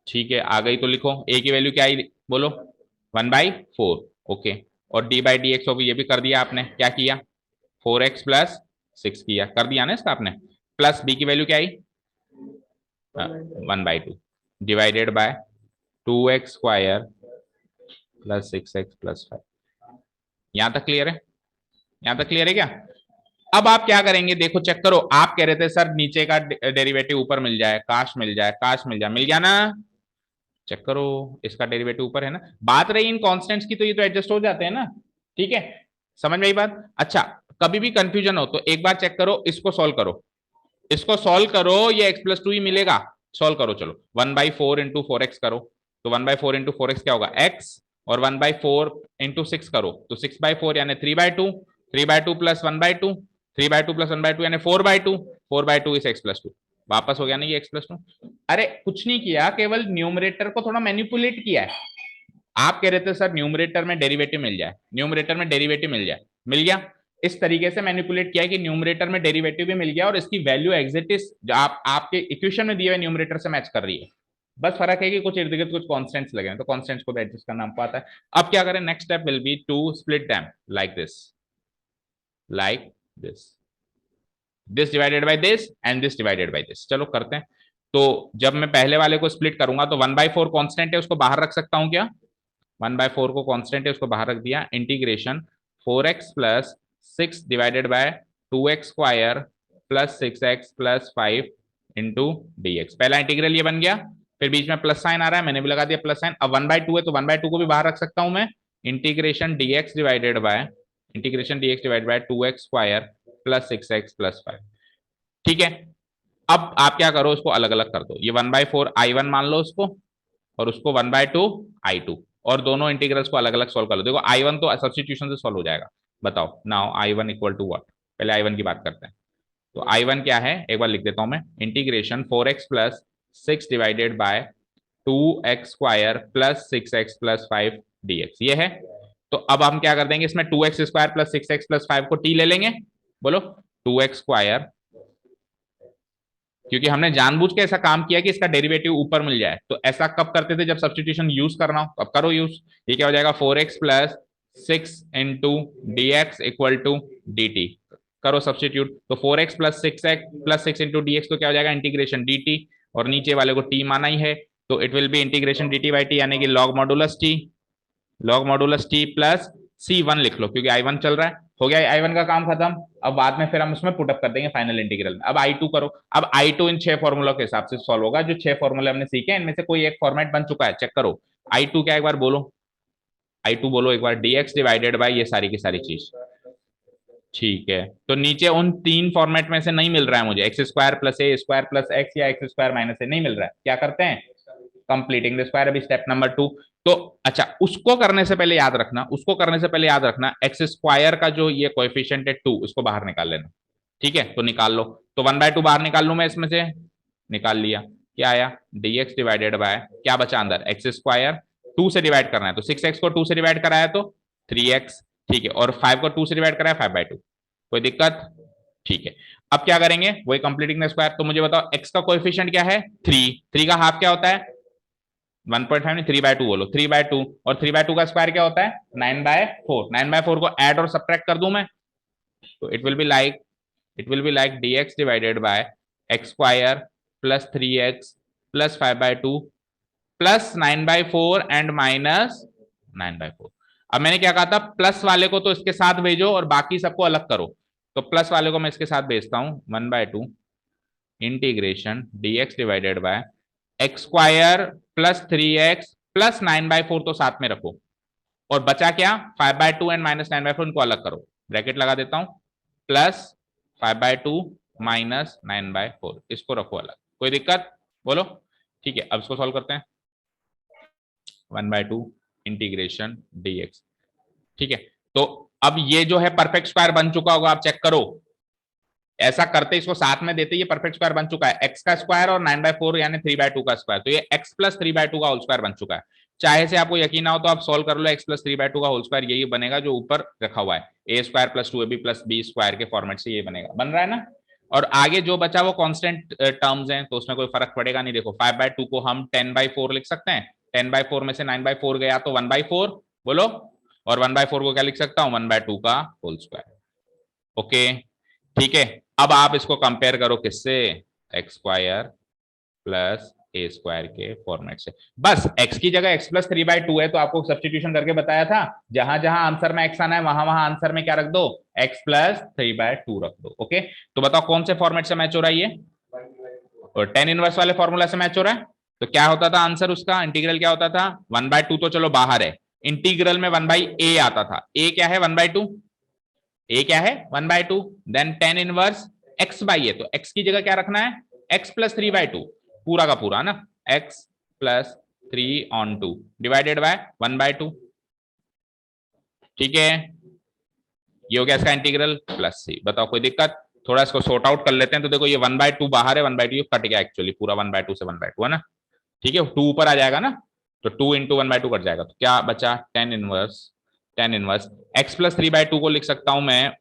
ठीक है, आ गई तो लिखो a की वैल्यू क्या आई, बोलो 1/4। ओके, और डी बाई डी एक्स ये भी कर दिया आपने, क्या किया 4x प्लस 6 किया, कर दिया ना इसका आपने। प्लस b की वैल्यू क्या आई 1/2 divided by 2x square plus 6x plus 5। यहां तक क्लियर है? यहां तक क्लियर है क्या? अब आप क्या करेंगे, देखो चेक करो। आप कह रहे थे सर नीचे का डेरिवेटिव ऊपर मिल जाए, काश मिल जाए, काश मिल जाए, मिल गया ना। चेक करो, इसका डेरिवेटिव ऊपर है ना। बात रही इन कांस्टेंट्स की तो ये तो एडजस्ट हो जाते हैं ना। ठीक है, समझ में आई बात? अच्छा, कभी भी कंफ्यूजन हो तो एक बार चेक करो, इसको सॉल्व करो, इसको सॉल्व करो, ये x प्लस 2 ही मिलेगा। सॉल्व करो, चलो 1/4 इंटू 4x करो, तो 1/4 इंटू 4x क्या होगा x, और 1/4 इंटू 6 करो तो 6/4 यानी 3/2, 3/2 प्लस 1/2, 3/2 प्लस 1/2 यानी 4/2, 4/2 इज x प्लस 2। वापस हो गया ना ये x प्लस 2। अरे कुछ नहीं किया, केवल न्यूमरेटर को थोड़ा मैनिपुलेट किया है। आप कह रहे थे सर न्यूमरेटर में डेरिवेटिव मिल जाए, न्यूमरेटर में डेरिवेटिव मिल जाए, मिल गया। इस तरीके से मैनिपुलेट किया कि न्यूमरेटर में डेरिवेटिव भी मिल गया और इसकी वैल्यू एग्जैक्ट जो आप आपके इक्वेशन में दिए हुए न्यूमरेटर से मैच कर रही है। बस फर्क है कि कुछ इर्द गिर्द कुछ कॉन्स्टेंट्स लगे हैं, तो कॉन्स्टेंट्स को एडजस्ट करना हमको आता है। अब क्या करें, next step will be to split them like this, like this divided by this and this divided by this. चलो करते हैं। तो जब मैं पहले वाले को स्प्लिट करूंगा तो 1/4 कांस्टेंट है, उसको बाहर रख सकता हूं क्या? 1/4 को कांस्टेंट है, उसको बाहर रख दिया। Integration 4x plus 6 divided by 2x square plus 6x plus 5 into dx। पहला इंटीग्रल ये बन गया, फिर बीच में प्लस साइन आ रहा है, मैंने भी लगा दिया प्लस साइन। अब 1/2 है तो 1/2 को भी बाहर रख सकता हूं मैं। Integration dx divided bye 2x square plus 6x plus 5। ठीक है, अब आप क्या करो, इसको अलग अलग कर दो। ये 1/4 I1 मान लो उसको, और उसको 1/2 I2, और दोनों इंटीग्रल्स को अलग अलग सॉल्व कर लो। देखो I1 तो सब्स्टिट्यूशन से सॉल्व हो जाएगा। बताओ now I1 equal to what? पहले I1 की बात करते हैं। तो I1 क्या है, एक बार लिख देता हूं मैं। Integration 4x plus 6 divided by 2x square plus 6x plus 5 dx, ये है। तो अब हम क्या कर देंगे, इसमें 2x square plus 6x plus 5 को t ले लेंगे। बोलो 2x स्क्वायर, क्योंकि हमने जानबूझ के ऐसा काम किया कि इसका डेरिवेटिव ऊपर मिल जाए। तो ऐसा कब करते थे, जब सब्स्टिट्यूशन यूज करना हो, अब करो यूज। ये क्या हो जाएगा, 4x plus 6 into dx equal to dt। करो सब्स्टिट्यूट, तो 4x प्लस 6 इंटू dx तो क्या हो जाएगा, इंटीग्रेशन dt, और नीचे वाले को t माना ही है, तो it will B integration dt by T, यानी कि log modulus t, log modulus T plus C1 लिख लो, क्योंकि I1 चल रहा है। हो गया I1 का काम खत्म। अब बाद में फिर हम उसमें पुटअप कर देंगे फाइनल इंटीग्रल में। अब I2 करो। अब I2 इन 6 फॉर्मूला के हिसाब से सॉल्व होगा। जो 6 फॉर्मूले हमने सीखे इनमें से कोई एक फॉर्मेट बन चुका है, चेक करो। I2 क्या, एक बार बोलो I2 बोलो एक बार, dx डिवाइडेड बाय ये सारी की सारी चीज। ठीक है, तो नीचे उन 3 फॉर्मेट में से नहीं मिल रहा है मुझे, x square plus a square plus x या एक्स स्क्वायर माइनस ए, नहीं मिल रहा है। क्या करते हैं, कंप्लीटिंग द स्क्वायर, अभी स्टेप नंबर 2। तो अच्छा, उसको करने से पहले याद रखना, उसको करने से पहले याद रखना, एक्स स्क्वायर का जो ये कोएफिशिएंट है 2, इसको बाहर निकाल लेना। ठीक है, तो निकाल लो। तो 1/2 बाहर निकाल लू मैं इसमें से, निकाल लिया। क्या आया, dx डिवाइडेड बाय, क्या बचा अंदर, एक्स स्क्वायर। 2 से डिवाइड करना है तो 6x को 2 से डिवाइड कराया तो 3x। ठीक है, और 5 को 2 से डिवाइड कराया 5/2। कोई दिक्कत? ठीक है, अब क्या करेंगे, वही कंप्लीटिंग द स्क्वायर। तो मुझे बताओ x का कोएफिशिएंट क्या है, 3। 3 का हाफ क्या होता है, 1.5 नहीं, 3/2 बोलो, 3/2। और 3/2 का स्क्वायर क्या होता है, 9/4। 9/4 को ऐड और सब्ट्रैक्ट कर दूं मैं, तो it will be like dx divided by x square plus 3x plus 5/2 plus 9/4 and minus 9/4। अब मैंने क्या कहा था, प्लस वाले को तो इसके साथ भेजो और बाकी सबको अलग करो। तो प्लस वाले को मैं इसके साथ भेजता हूं, 1/2 integration dx divided by x square plus 3x plus 9/4 तो साथ में रखो, और बचा क्या, 5/2 एंड माइनस 9/4, इनको अलग करो। ब्रैकेट लगा देता हूं, प्लस 5/2 माइनस 9/4, इसको रखो अलग। कोई दिक्कत, बोलो। ठीक है, अब इसको सॉल्व करते हैं। 1/2 इंटीग्रेशन dx। ठीक है, तो अब ये जो है परफेक्ट स्क्वायर बन चुका होगा, आप चेक करो। ऐसा करते इसको साथ में देते, ये परफेक्ट स्क्वायर बन चुका है, एक्स का स्क्वायर और 9/4 यानी 3/2 का स्क्वायर। तो ये एक्स प्लस 3/2 का होल स्क्वायर बन चुका है। चाहे से आपको यकीन ना हो तो आप सॉल्व कर लो, एक्स प्लस 3/2 का होल स्क्वायर यही बनेगा जो ऊपर रखा हुआ है, a square plus 2ab plus b square के फॉर्मेट से ये बनेगा, बन रहा है ना। और आगे जो बचा वो कांस्टेंट टर्म्स हैं, तो उसमें कोई फर्क पड़ेगा नहीं। देखो 5/2 को हम 10/4 लिख सकते हैं, 10/4 में से 9/4 गया तो 1/4, बोलो। और 1/4 को क्या लिख सकता हूं, 1/2 का होल स्क्वायर। ओके, ठीक है। अब आप इसको कंपेयर करो किससे, x square plus a square के फॉर्मेट से। बस x की जगह x प्लस 3/2 है, तो आपको सब्स्टिट्यूशन करके बताया था, जहां जहां आंसर में x आना है वहां वहां आंसर में क्या रख दो, x प्लस 3/2 रख दो। ओके, तो बताओ कौन से फॉर्मेट से मैच हो रहा है ये, और tan इनवर्स वाले फॉर्मूला से मैच हो रहा है। तो क्या होता था आंसर उसका, इंटीग्रल क्या होता था, 1/2 तो चलो बाहर है, इंटीग्रल में 1/a आता था। a क्या है, 1/2, ए क्या है 1/2, then tan inverse x by a, तो x की जगह क्या रखना है, x प्लस 3/2, पूरा का पूरा ना, x प्लस 3/2 डिवाइडेड बाय 1/2। ठीक है, ये हो गया इसका इंटीग्रल प्लस c। बताओ कोई दिक्कत, थोड़ा इसको सॉर्ट आउट कर लेते हैं। तो देखो ये 1/2 बाहर है, 1/2 कट गया, एक्चुअली पूरा 1/2 से 1/2 है ना। ठीक है, 2 ऊपर आ जाएगा ना, तो 2 इंटू 1/2 कट जाएगा, तो क्या बचा, टेन इनवर्स एक्स प्लस 3/2 को लिख सकता हूं मैं,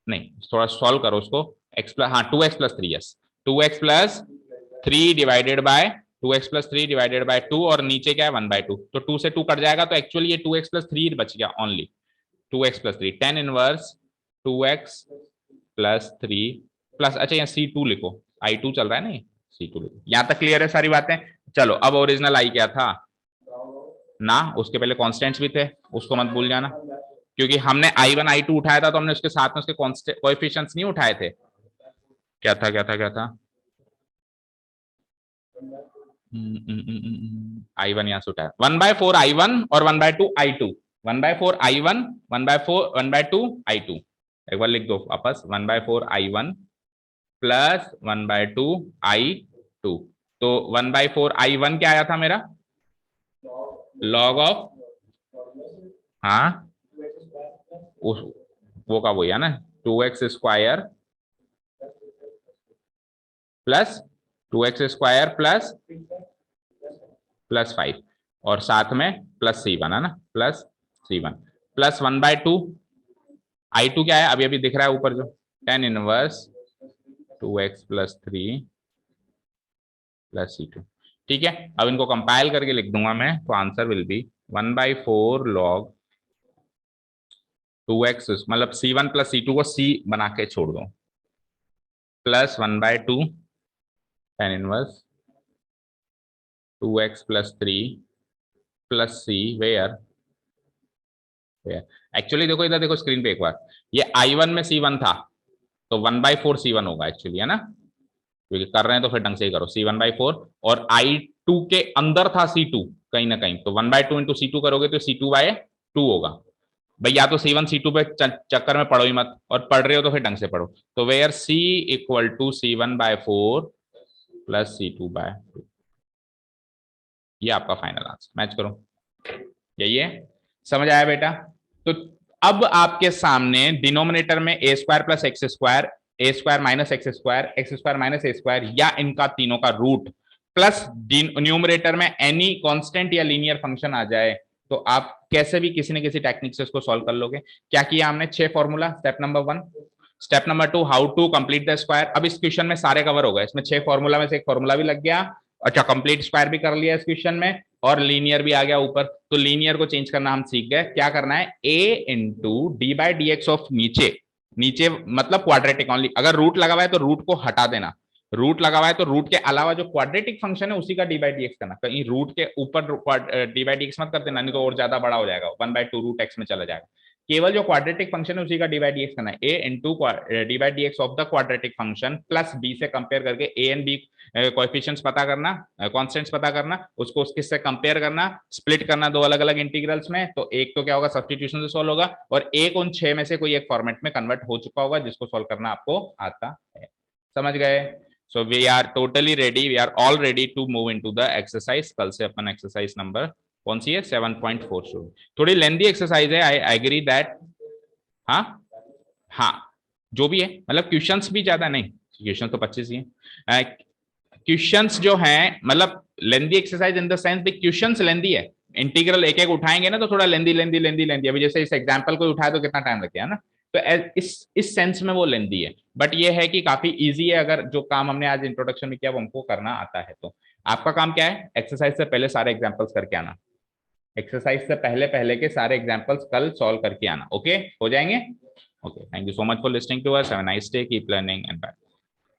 नहीं थोड़ा सॉल्व करो उसको, एक्स प्लस, हाँ 2x+3, yes 2x+3 divided by 2x+3 divided by 2, और नीचे क्या है 1/2, तो 2 से 2 कट जाएगा, तो एक्चुअली ये 2x+3 बच गया only, 2x+3 ten inverse 2x+3 plus, अच्छा यहाँ C2 लिखो, I2 चल रहा है नहीं, C2 लिखो, यहां तक क्लियर है सारी बातें। चलो अब ओरिजिनल आई क्या था ना, उसके पहले कॉन्स्टेंट्स भी थे, उसको मत भूल जाना, क्योंकि हमने I1 I2 उठाया था तो हमने उसके साथ में उसके कोएफिशिएंट्स नहीं उठाए थे, क्या था क्या था क्या था, I1 यहां से उठाया 1/4 I1 और 1/2 I2, 1/4 I1 1/2 I2, एक बार लिख दो वापस 1/4 I1 प्लस 1/2 I2, तो 1/4 I1 क्या आया था मेरा, लॉग ऑफ, हाँ उस वो का वही है ना, 2x² प्लस 2x² प्लस 5, और साथ में प्लस C1 है ना, प्लस C1 प्लस 1/2 I2 क्या है, अभी अभी दिख रहा है ऊपर जो, ten inverse 2x+3 plus C2, ठीक है। अब इनको कंपाइल करके लिख दूंगा मैं, तो answer will be 1/4 log 2x, मतलब C1 प्लस C2 को C बना के छोड़ दो, plus 1/2 tan inverse 2x+3 plus C, where actually देखो इधर देखो स्क्रीन पे एक बार, ये I1 में C1 था, तो 1/4 C1 होगा एक्चुअली, है ना, क्योंकि कर रहे हैं तो फिर ढंग से ही करो, C1/4, और I2 के अंदर था C2 कहीं ना कहीं, तो 1/2 इंटू C2 करोगे तो C2/2 होगा। भाई या तो C1 C2 पे चक्कर में पढ़ो ही मत, और पढ़ रहे हो तो फिर ढंग से पढ़ो, तो where C equal to C1/4 plus C2/2, ये आपका फाइनल आंसर, मैच करो, यही है, समझ आया बेटा। तो अब आपके सामने डिनोमिनेटर में A² plus x², A² minus x² minus A², या इनका तीनों का रूट, प्लस न्यूमरेटर में एनी कांस्टेंट या लीनियर फंक्शन आ जाए, तो आप कैसे भी किसी न किसी टेक्निक से इसको सॉल्व कर लोगे। क्या किया हमने, 6 formula, step number 1, step number 2 how to complete the square, अब इस क्वेश्चन में सारे कवर हो गए, इसमें 6 फॉर्मूला में से एक फॉर्मूला भी लग गया, अच्छा कंप्लीट स्क्वायर भी कर लिया इस क्वेश्चन में, और लीनियर भी आ गया ऊपर, तो लीनियर को चेंज करना हम सीख गए, क्या करना है, a इंटू d/dx ऑफ नीचे, नीचे मतलब क्वाड्रेटिक ओनली, अगर रूट लगा हुआ है तो रूट को हटा देना, रूट लगा हुआ है तो रूट के अलावा जो क्वाड्रेटिक फंक्शन है उसी का d/dx करना, कहीं रूट के ऊपर d/dx मत कर देना, नहीं तो और ज्यादा बड़ा हो जाएगा, 1/2 रूट x में चला जाएगा, केवल जो क्वाड्रेटिक फंक्शन है उसी का d/dx करना है, a into d/dx of the quadratic function plus b से कंपेयर करके a एंड b कोएफिशिएंट्स पता करना, कांस्टेंट्स पता करना, उसको उससे कंपेयर करना, स्प्लिट करना दो अलग अलग इंटीग्रल्स में, तो एक तो क्या होगा सब्स्टिट्यूशन से सॉल्व होगा, और एक उन 6 में से कोई एक फॉर्मेट में कन्वर्ट हो चुका होगा जिसको सॉल्व करना आपको आता है, समझ गए। So we are totally ready, we are all ready to move into the exercise, कल से अपन एक्सरसाइज नंबर कौन सी है 7.4 शुरू, थोड़ी लेंथी एक्सरसाइज है, आई एग्री दैट, हाँ हाँ जो भी है, मतलब क्वेश्चंस भी ज्यादा नहीं, क्वेश्चन तो 25 ही है, क्वेश्चंस जो हैं मतलब lengthy exercise in the sense the questions lengthy है, इंटीग्रल एक एक उठाएंगे ना तो थोड़ा लेंदी लेंदी लेंदी लेंदी, अभी जैसे इस एग्जांपल को उठाए तो कितना टाइम लग गया ना, तो इस सेंस में वो लेंदी है, बट ये है कि काफी इजी है, अगर जो काम हमने आज इंट्रोडक्शन में किया वो हमको करना आता है, तो आपका काम क्या है, एक्सरसाइज से पहले सारे एग्जाम्पल्स करके आना, एक्सरसाइज से पहले पहले के सारे एग्जाम्पल्स कल सॉल्व करके आना, ओके हो जाएंगे, okay thank you so much for listening to us, have a nice day, keep learning and bye.